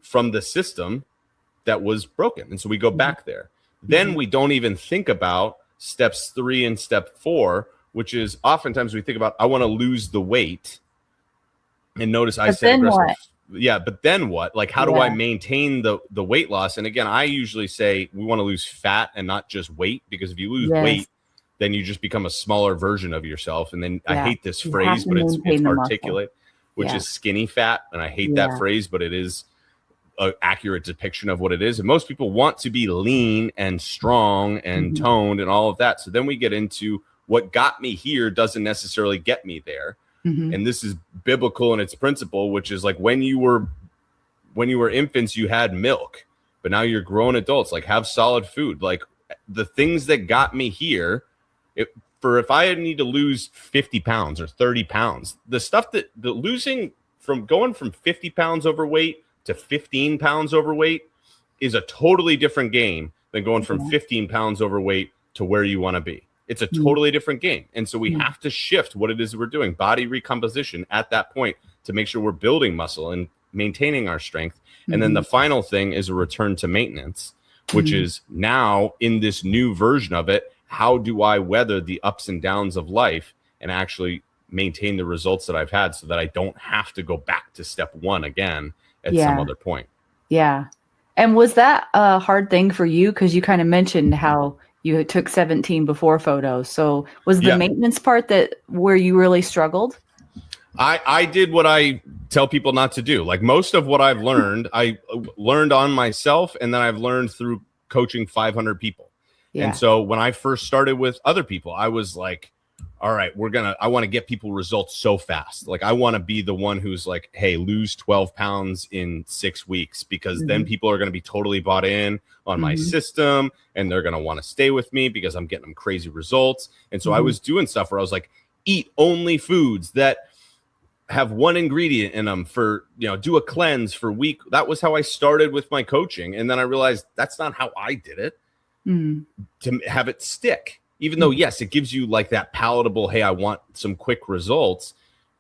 from the system that was broken. And so we go back there. Then we don't even think about steps 3 and step 4, which is oftentimes we think about, I want to lose the weight. And notice I said aggressive. What? Yeah, but then what? Like, how do I maintain the weight loss? And again, I usually say we want to lose fat and not just weight, because if you lose weight, then you just become a smaller version of yourself. And then I hate this phrase, but it's articulate, which is skinny fat. And I hate that phrase, but it is an accurate depiction of what it is. And most people want to be lean and strong and toned and all of that. So then we get into what got me here doesn't necessarily get me there. And this is biblical in its principle, which is like when you were infants, you had milk, but now you're grown adults. Like, have solid food. Like, the things that got me here, if I need to lose 50 pounds or 30 pounds, the stuff that the losing from going from 50 pounds overweight to 15 pounds overweight is a totally different game than going from 15 pounds overweight to where you want to be. It's a totally different game. And so we have to shift what it is we're doing, body recomposition at that point, to make sure we're building muscle and maintaining our strength. And then the final thing is a return to maintenance, which is now in this new version of it, how do I weather the ups and downs of life and actually maintain the results that I've had so that I don't have to go back to step one again at some other point. Yeah. And was that a hard thing for you? Because you kind of mentioned how you took 17 before photos. So was the maintenance part where you really struggled? I did what I tell people not to do. Like, most of what I've learned, I learned on myself, and then I've learned through coaching 500 people. Yeah. And so when I first started with other people, I was like, all right, I want to get people results so fast. Like, I want to be the one who's like, hey, lose 12 pounds in 6 weeks, because then people are going to be totally bought in on my system, and they're going to want to stay with me because I'm getting them crazy results. And so I was doing stuff where I was like, eat only foods that have one ingredient in them for, do a cleanse for a week. That was how I started with my coaching. And then I realized that's not how I did it to have it stick. Even though, yes, it gives you like that palatable, hey, I want some quick results,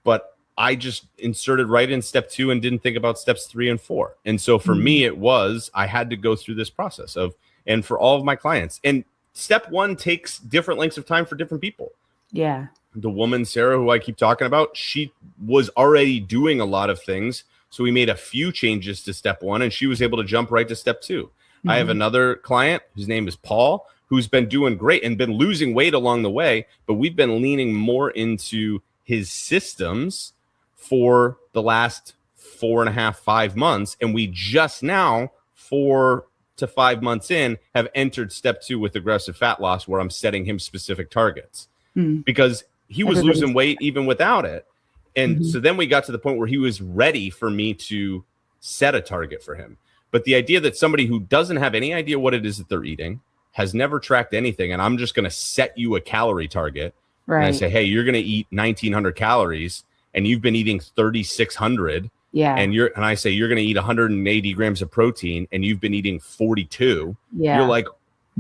but I just inserted right in step 2 and didn't think about steps 3 and 4. And so for me, I had to go through this process and for all of my clients. And step 1 takes different lengths of time for different people. Yeah. The woman, Sarah, who I keep talking about, she was already doing a lot of things. So we made a few changes to step 1, and she was able to jump right to step 2. I have another client whose name is Paul, who's been doing great and been losing weight along the way, but we've been leaning more into his systems for the last 4.5, 5 months. And we just now, 4 to 5 months in, have entered step 2 with aggressive fat loss, where I'm setting him specific targets because he was losing weight even without it. And so then we got to the point where he was ready for me to set a target for him. But the idea that somebody who doesn't have any idea what it is that they're eating, has never tracked anything, and I'm just going to set you a calorie target. Right. And I say, hey, you're going to eat 1,900 calories, and you've been eating 3,600. Yeah. And I say you're going to eat 180 grams of protein, and you've been eating 42. Yeah. You're like,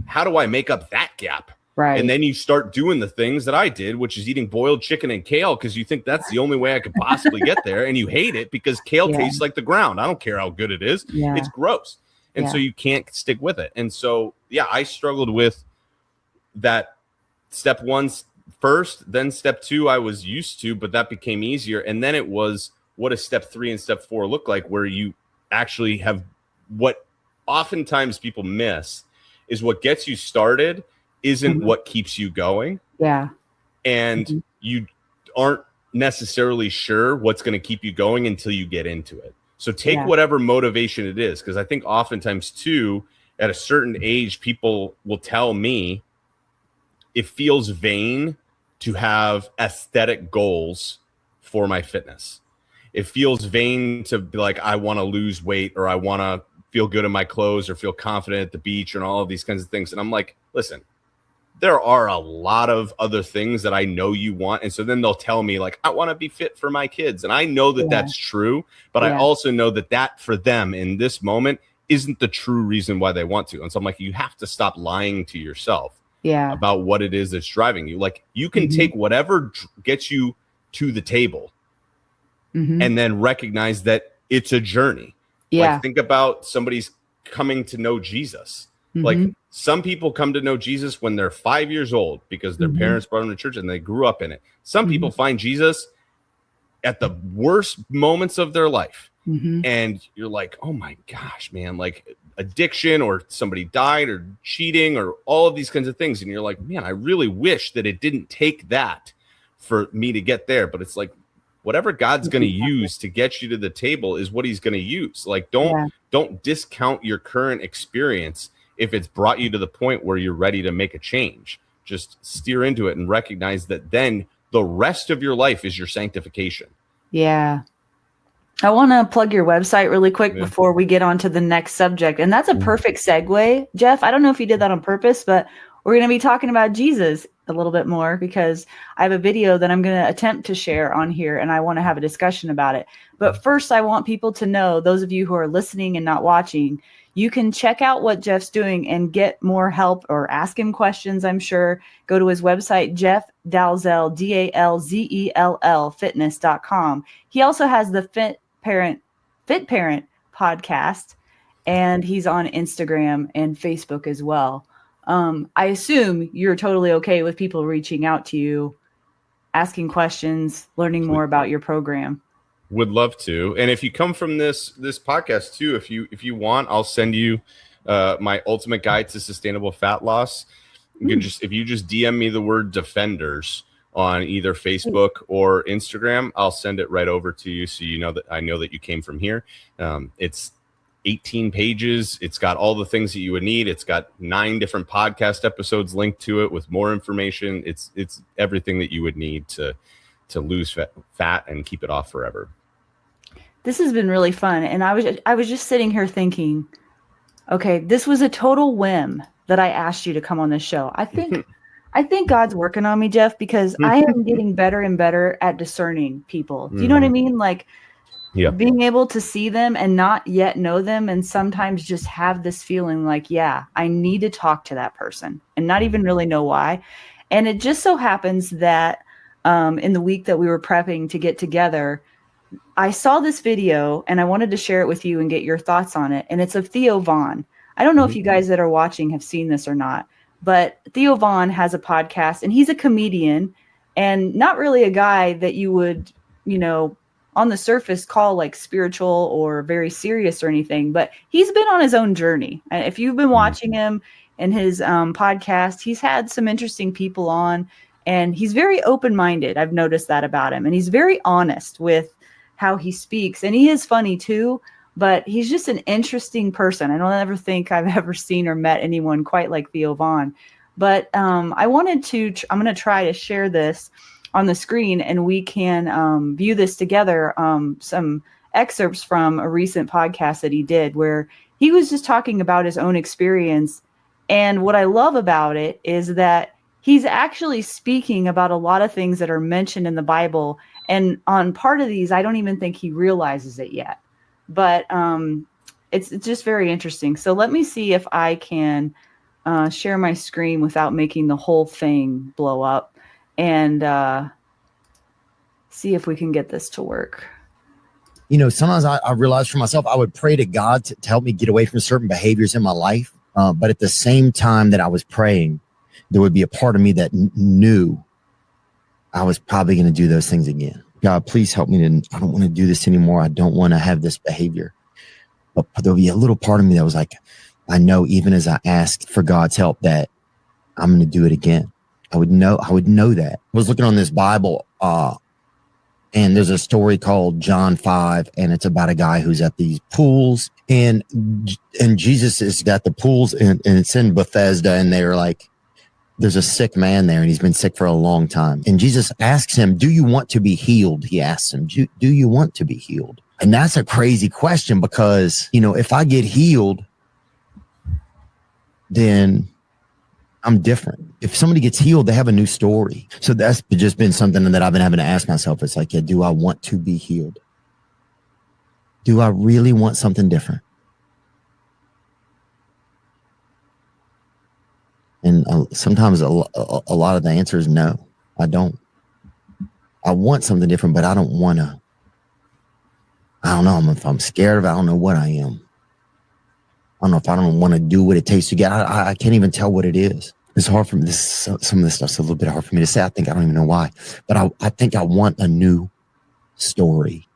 how do I make up that gap? Right. And then you start doing the things that I did, which is eating boiled chicken and kale, because you think that's the only way I could possibly get there, and you hate it because kale tastes like the ground. I don't care how good it is. Yeah. It's gross. And so you can't stick with it. And so, I struggled with that step 1 first, then step 2 I was used to, but that became easier. And then it was, what does step 3 and step 4 look like, where you actually have what oftentimes people miss is what gets you started isn't what keeps you going. Yeah. And you aren't necessarily sure what's going to keep you going until you get into it. So take whatever motivation it is, because I think oftentimes too, at a certain age, people will tell me it feels vain to have aesthetic goals for my fitness. It feels vain to be like, I want to lose weight, or I want to feel good in my clothes, or feel confident at the beach, and all of these kinds of things. And I'm like, listen, there are a lot of other things that I know you want. And so then they'll tell me like, I want to be fit for my kids. And I know that that's true, but I also know that for them in this moment isn't the true reason why they want to. And so I'm like, you have to stop lying to yourself about what it is that's driving you. Like, you can take whatever gets you to the table and then recognize that it's a journey. Like, think about somebody's coming to know Jesus. Like, some people come to know Jesus when they're 5 years old because their parents brought them to church and they grew up in it. Some people find Jesus at the worst moments of their life. And you're like, oh my gosh, man, like addiction, or somebody died, or cheating, or all of these kinds of things. And you're like, man, I really wish that it didn't take that for me to get there. But it's like, whatever God's going to use to get you to the table is what he's going to use. Like, don't discount your current experience if it's brought you to the point where you're ready to make a change. Just steer into it and recognize that then the rest of your life is your sanctification. Yeah. I want to plug your website really quick before we get on to the next subject. And that's a perfect segue, Jeff. I don't know if you did that on purpose, but we're going to be talking about Jesus a little bit more because I have a video that I'm going to attempt to share on here and I want to have a discussion about it. But first, I want people to know, those of you who are listening and not watching, you can check out what Jeff's doing and get more help or ask him questions, I'm sure. Go to his website, Jeff Dalzell, DALZELL, fitness.com. He also has the Fit Parent podcast, and he's on Instagram and Facebook as well. I assume you're totally okay with people reaching out to you, asking questions, learning more about your program. Would love to. And if you come from this podcast too, if you want, I'll send you my ultimate guide to sustainable fat loss. You can if you just DM me the word Defenders on either Facebook or Instagram, I'll send it right over to you. So you know that I know that you came from here. It's 18 pages. It's got all the things that you would need. It's got 9 different podcast episodes linked to it with more information. It's everything that you would need to lose fat and keep it off forever. This has been really fun. And I was just sitting here thinking, okay, this was a total whim that I asked you to come on this show. I think God's working on me, Jeff, because I am getting better and better at discerning people. Do you know what I mean? Like being able to see them and not yet know them. And sometimes just have this feeling like, yeah, I need to talk to that person and not even really know why. And it just so happens that in the week that we were prepping to get together, I saw this video and I wanted to share it with you and get your thoughts on it. And it's of Theo Vaughn. I don't know if you guys that are watching have seen this or not, but Theo Vaughn has a podcast and he's a comedian and not really a guy that you would, on the surface call like spiritual or very serious or anything, but he's been on his own journey. And if you've been watching him and his podcast, he's had some interesting people on and he's very open-minded. I've noticed that about him. And he's very honest with how he speaks. And he is funny too, but he's just an interesting person. I don't ever think I've ever seen or met anyone quite like Theo Vaughn. But I'm going to try to share this on the screen and we can view this together. Some excerpts from a recent podcast that he did where he was just talking about his own experience. And what I love about it is that he's actually speaking about a lot of things that are mentioned in the Bible. And on part of these, I don't even think he realizes it yet. But it's just very interesting. So let me see if I can share my screen without making the whole thing blow up and see if we can get this to work. Sometimes I realized for myself, I would pray to God to help me get away from certain behaviors in my life. But at the same time that I was praying, there would be a part of me that knew I was probably going to do those things again. God, please help me. I don't want to do this anymore. I don't want to have this behavior. But there'll be a little part of me that was like, I know even as I asked for God's help that I'm going to do it again. I would know that. I was looking on this Bible and there's a story called John 5 and it's about a guy who's at these pools and Jesus is got the pools and it's in Bethesda and they're like, there's a sick man there and he's been sick for a long time. And Jesus asks him, do you want to be healed? He asks him, do you want to be healed? And that's a crazy question because, if I get healed, then I'm different. If somebody gets healed, they have a new story. So that's just been something that I've been having to ask myself. It's like, do I want to be healed? Do I really want something different? And sometimes a lot of the answer is no, I don't. I want something different, but I don't want to. I don't know if I'm scared of it. I don't know what I am. I don't know if I don't want to do what it takes to get. I can't even tell what it is. It's hard for me. Some of this stuff's a little bit hard for me to say. I don't even know why. But I think I want a new story.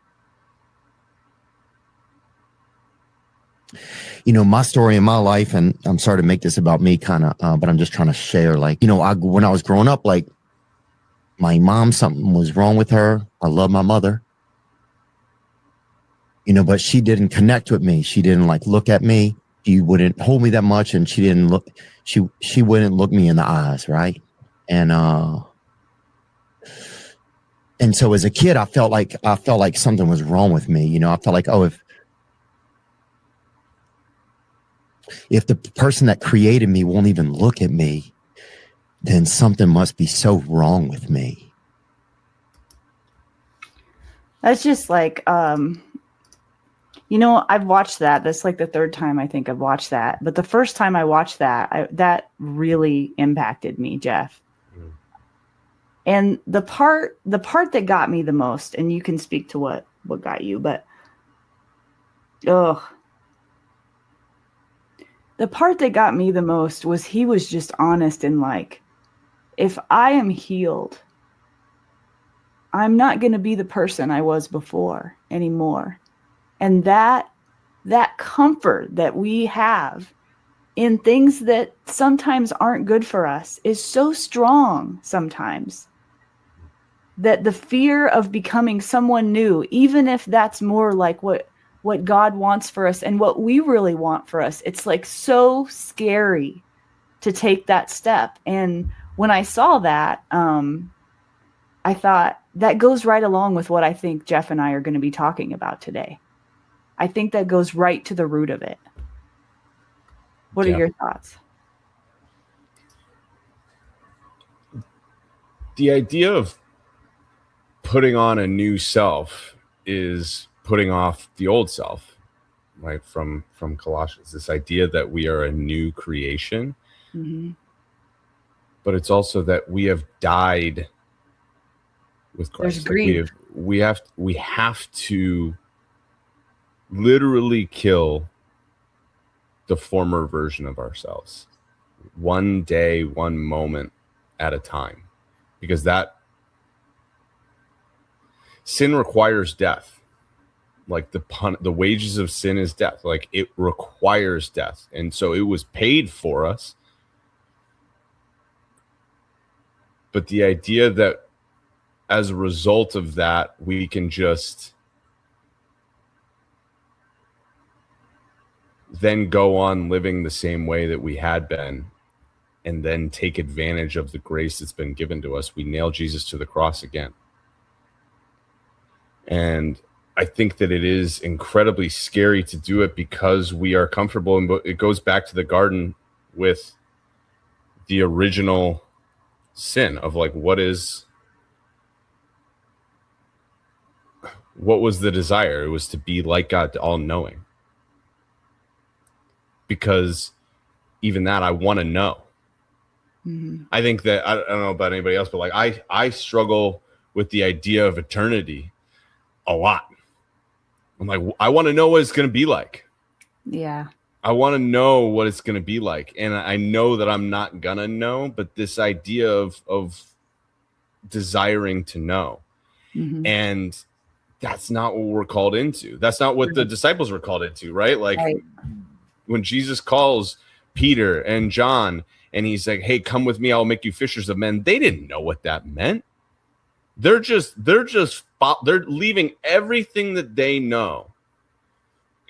My story in my life, and I'm sorry to make this about me kind of, but I'm just trying to share, when I was growing up, my mom, something was wrong with her. I love my mother, but she didn't connect with me. She didn't look at me. She wouldn't hold me that much. And she wouldn't look me in the eyes. Right. And, And so as a kid, I felt like something was wrong with me. I felt like, oh, if the person that created me won't even look at me, then something must be so wrong with me. That's just like, I've watched that. That's like the third time I think I've watched that. But the first time I watched that, that really impacted me, Jeff. Mm. And the part that got me the most, and you can speak to what got you, but the part that got me the most was he was just honest and like, if I am healed, I'm not going to be the person I was before anymore. And that comfort that we have in things that sometimes aren't good for us is so strong sometimes that the fear of becoming someone new, even if that's more like what God wants for us and what we really want for us, it's like so scary to take that step. And when I saw that, I thought that goes right along with what I think Jeff and I are going to be talking about today. I think that goes right to the root of it. What are your thoughts? The idea of putting on a new self is putting off the old self, right? From Colossians, this idea that we are a new creation, mm-hmm. but it's also that we have died with Christ. There's grief. We have to literally kill the former version of ourselves, one day, one moment at a time, because that sin requires death. Like the wages of sin is death. Like it requires death, and so it was paid for us. But the idea that as a result of that, we can just then go on living the same way that we had been and then take advantage of the grace that's been given to us. We nail Jesus to the cross again. And I think that it is incredibly scary to do it because we are comfortable. And it goes back to the garden with the original sin of like, what was the desire? It was to be like God, all knowing. Because even that, I want to know. Mm-hmm. I think that, I don't know about anybody else, but like I struggle with the idea of eternity a lot. I'm like, I want to know what it's going to be like. Yeah. I want to know what it's going to be like. And I know that I'm not going to know, but this idea of desiring to know. Mm-hmm. And that's not what we're called into. That's not what the disciples were called into, right? Like when Jesus calls Peter and John and he's like, hey, come with me, I'll make you fishers of men. They didn't know what that meant. They're leaving everything that they know.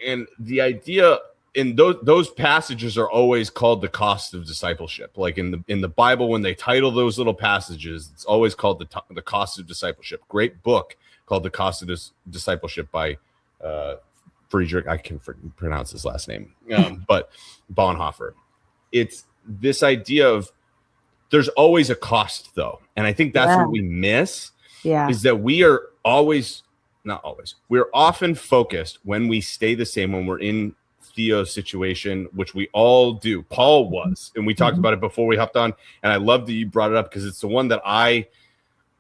And the idea in those passages are always called the cost of discipleship. Like in the Bible, when they title those little passages, it's always called the cost of discipleship. Great book called The Cost of Discipleship by Friedrich. I can pronounce his last name, but Bonhoeffer. It's this idea of there's always a cost, though, and I think that's what we miss. Yeah, is that we are not always. We're often focused when we stay the same when we're in Theo's situation, which we all do. Paul was, and we talked about it before we hopped on, and I love that you brought it up because it's the one that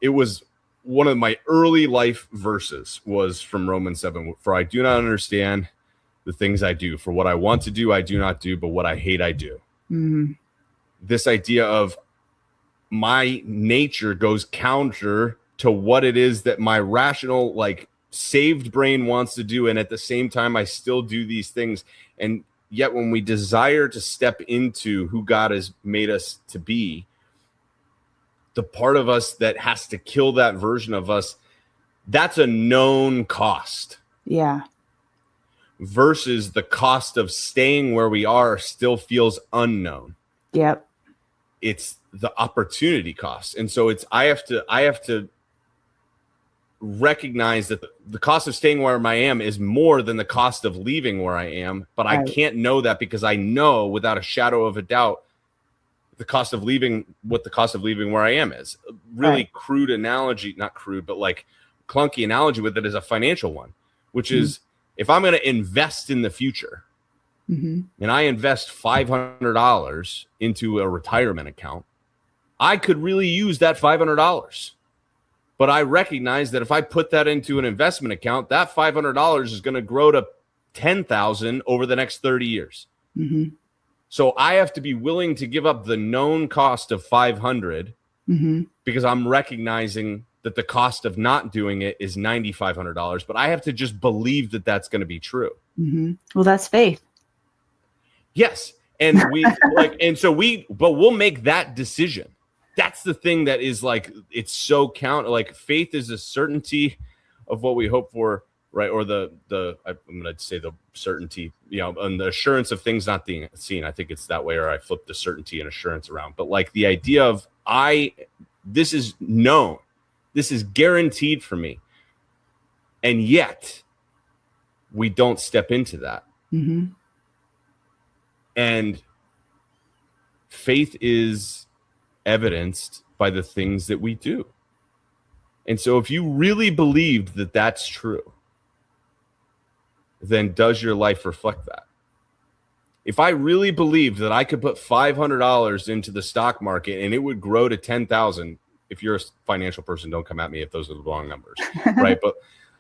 it was one of my early life verses was from Romans 7. For I do not understand the things I do. For what I want to do, I do not do, but what I hate, I do. Mm-hmm. This idea of my nature goes counter to what it is that my rational, like saved brain wants to do. And at the same time, I still do these things. And yet when we desire to step into who God has made us to be, the part of us that has to kill that version of us, that's a known cost. Yeah. Versus the cost of staying where we are still feels unknown. Yep. It's the opportunity cost. And so I have to recognize that the cost of staying where I am is more than the cost of leaving where I am, but I can't know that because I know without a shadow of a doubt the cost of leaving where I am is. Really crude analogy, not crude, but like clunky analogy with it is a financial one, which is if I'm going to invest in the future and I invest $500 into a retirement account, I could really use that $500. But I recognize that if I put that into an investment account, that $500 is going to grow to $10,000 over the next 30 years. So I have to be willing to give up the known cost of $500 because I'm recognizing that the cost of not doing it is $9,500. But I have to just believe that that's going to be true. Well, that's faith. Yes, and but we'll make that decision. That's the thing that is like, it's so like faith is a certainty of what we hope for, right? Or I'm going to say the certainty, and the assurance of things not being seen. I think it's that way, or I flipped the certainty and assurance around. But like the idea of this is known, this is guaranteed for me. And yet we don't step into that. And faith is evidenced by the things that we do. And so if you really believed that that's true, then does your life reflect that? If I really believed that I could put $500 into the stock market and it would grow to 10,000, if you're a financial person, don't come at me if those are the wrong numbers, right? But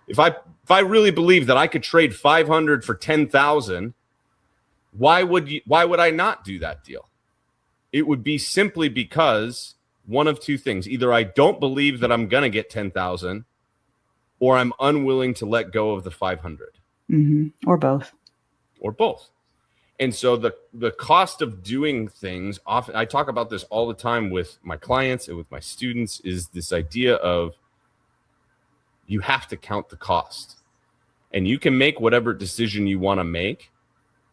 if I really believed that I could trade 500 for 10,000, why would I not do that deal? It would be simply because one of two things. Either I don't believe that I'm going to get 10,000 or I'm unwilling to let go of the 500. Or both. And so the cost of doing things, often I talk about this all the time with my clients and with my students, is this idea of you have to count the cost. And you can make whatever decision you want to make,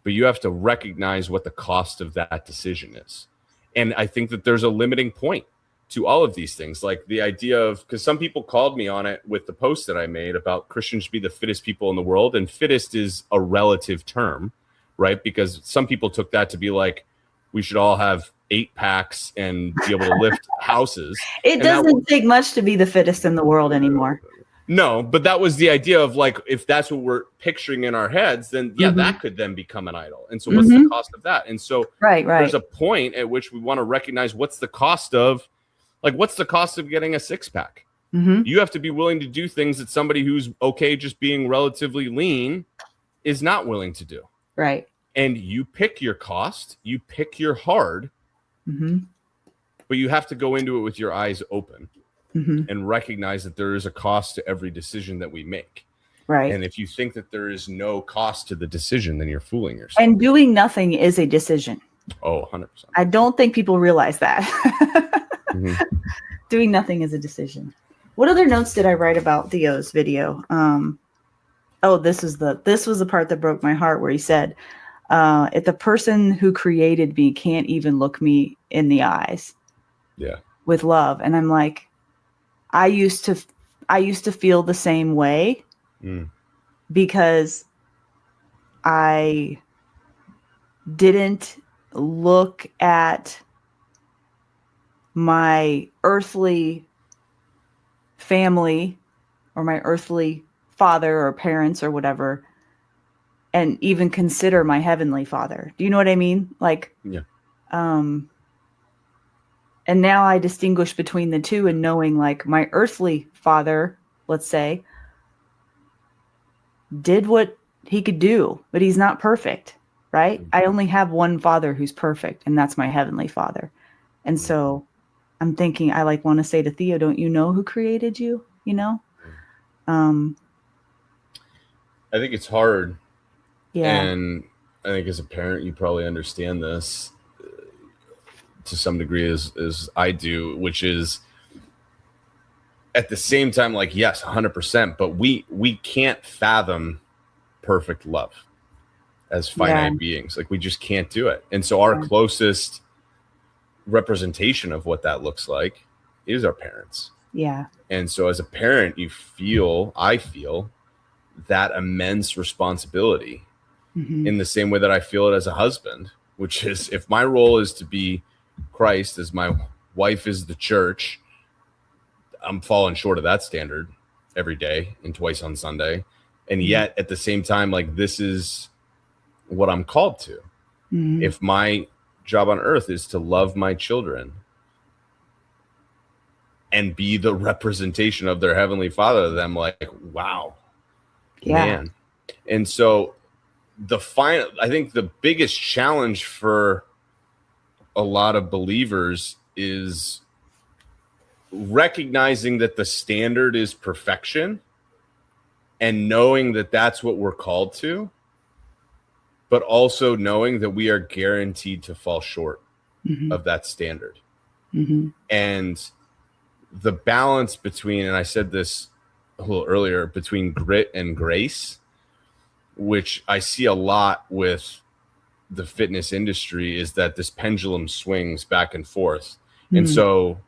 but you have to recognize what the cost of that decision is. And I think that there's a limiting point to all of these things. Like the idea of, because some people called me on it with the post that I made about Christians should be the fittest people in the world. And fittest is a relative term, right? Because some people took that to be like, we should all have 8 packs and be able to lift houses. It doesn't take much to be the fittest in the world anymore. No, but that was the idea of like, if that's what we're picturing in our heads, then that could then become an idol. And so what's the cost of that? And so there's a point at which we want to recognize what's the cost of getting a 6-pack? You have to be willing to do things that somebody who's okay just being relatively lean is not willing to do. Right. And you pick your cost, you pick your hard, but you have to go into it with your eyes open. And recognize that there is a cost to every decision that we make. Right. And if you think that there is no cost to the decision, then you're fooling yourself. And doing nothing is a decision. Oh, 100%. I don't think people realize that. Doing nothing is a decision. What other notes did I write about Theo's video? This was the part that broke my heart, where he said, if the person who created me can't even look me in the eyes with love. And I'm like, I used to feel the same way because I didn't look at my earthly family or my earthly father or parents or whatever and even consider my heavenly Father. Do you know what I mean? Like, and now I distinguish between the two, and knowing like my earthly father, let's say, did what he could do, but he's not perfect, right? I only have one Father who's perfect, and that's my heavenly Father. And so I'm thinking, I like want to say to Theo, don't you know who created you? You know? I think it's hard. Yeah. And I think as a parent, you probably understand this to some degree as I do, which is at the same time, like, yes, 100%, but we can't fathom perfect love as finite beings. Like, we just can't do it. And so our closest representation of what that looks like is our parents. Yeah. And so as a parent, I feel that immense responsibility in the same way that I feel it as a husband, which is if my role is to be Christ, as my wife is the church, I'm falling short of that standard every day and twice on Sunday. And yet at the same time, like, this is what I'm called to. If my job on earth is to love my children and be the representation of their heavenly Father, then I'm like, wow, man. And so I think the biggest challenge for a lot of believers is recognizing that the standard is perfection and knowing that that's what we're called to, but also knowing that we are guaranteed to fall short of that standard. And the balance between, and I said this a little earlier, between grit and grace, which I see a lot with the fitness industry, is that this pendulum swings back and forth. And so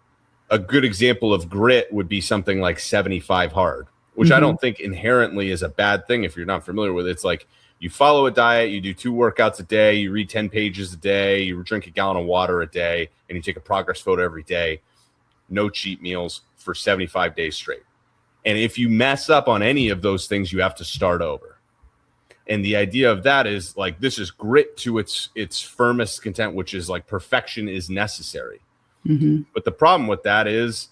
a good example of grit would be something like 75 hard, which I don't think inherently is a bad thing if you're not familiar with it. It's like you follow a diet, you do 2 workouts a day, you read 10 pages a day, you drink a gallon of water a day, and you take a progress photo every day, no cheat meals for 75 days straight. And if you mess up on any of those things, you have to start over. And the idea of that is like, this is grit to its firmest content, which is like perfection is necessary. But the problem with that is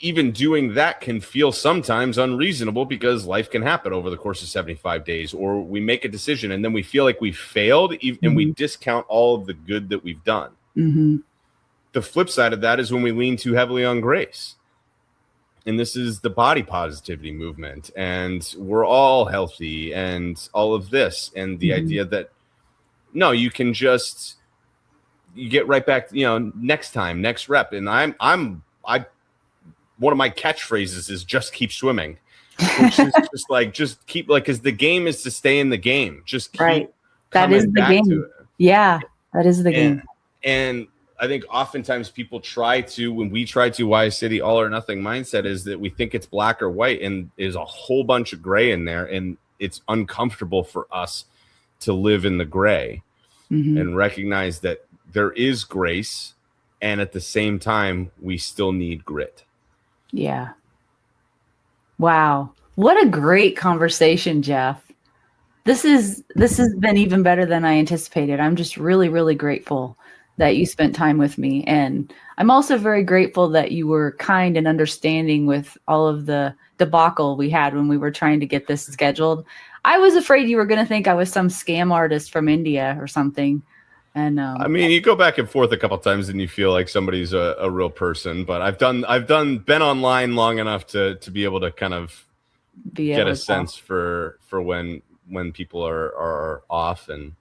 even doing that can feel sometimes unreasonable because life can happen over the course of 75 days, or we make a decision and then we feel like we failed and we discount all of the good that we've done. The flip side of that is when we lean too heavily on grace. And this is the body positivity movement, and we're all healthy and all of this. And the idea that, no, you can just, you get right back, next time, next rep. And one of my catchphrases is just keep swimming, which is just like, just keep, like, cause the game is to stay in the game. Just keep that is the game. Yeah. That is the game. And I think oftentimes people when we try to, why city all or nothing mindset is that we think it's black or white, and there's a whole bunch of gray in there. And it's uncomfortable for us to live in the gray and recognize that there is grace. And at the same time, we still need grit. Yeah. Wow. What a great conversation, Jeff. This has been even better than I anticipated. I'm just really, really grateful that you spent time with me. And I'm also very grateful that you were kind and understanding with all of the debacle we had when we were trying to get this scheduled. I was afraid you were going to think I was some scam artist from India or something. And I mean, you go back and forth a couple of times and you feel like somebody's a real person, but I've been online long enough to be able to kind of get a sense for when people are off, and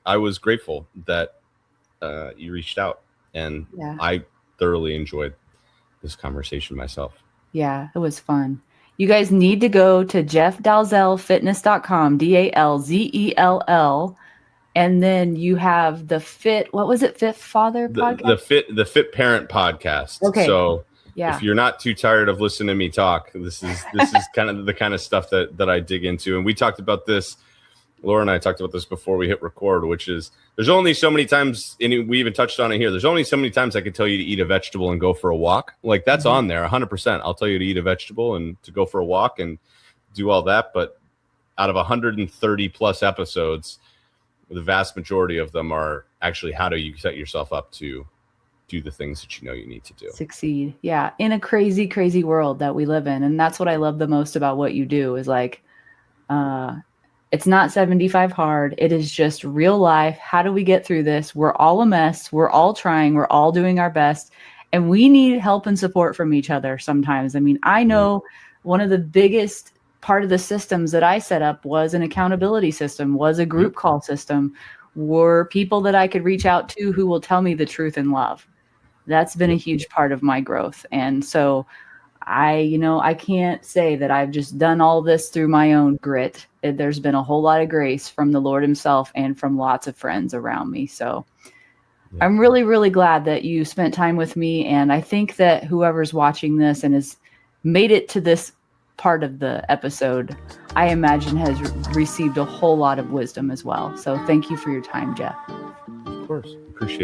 I was grateful that you reached out, and I thoroughly enjoyed this conversation myself. Yeah, it was fun. You guys need to go to jeffdalzellfitness.com, DALZELL. And then you have the Fit Father podcast? The Fit Parent podcast. Okay. So if you're not too tired of listening to me talk, this is kind of the kind of stuff that I dig into. And we talked about this, Laura and I talked about this before we hit record, which is there's only so many times, and we even touched on it here, there's only so many times I could tell you to eat a vegetable and go for a walk. Like, that's on there 100%. I'll tell you to eat a vegetable and to go for a walk and do all that. But out of 130 plus episodes, the vast majority of them are actually, how do you set yourself up to do the things that you know you need to do? Succeed. Yeah. In a crazy, crazy world that we live in. And that's what I love the most about what you do is like, it's not 75 hard. It is just real life. How do we get through this? We're all a mess. We're all trying. We're all doing our best. And we need help and support from each other sometimes. I mean, I know one of the biggest part of the systems that I set up was an accountability system, was a group call system, were people that I could reach out to who will tell me the truth in love. That's been a huge part of my growth. And so I can't say that I've just done all this through my own grit. There's been a whole lot of grace from the Lord himself and from lots of friends around me. So I'm really, really glad that you spent time with me. And I think that whoever's watching this and has made it to this part of the episode, I imagine has received a whole lot of wisdom as well. So thank you for your time, Jeff. Of course. Appreciate it.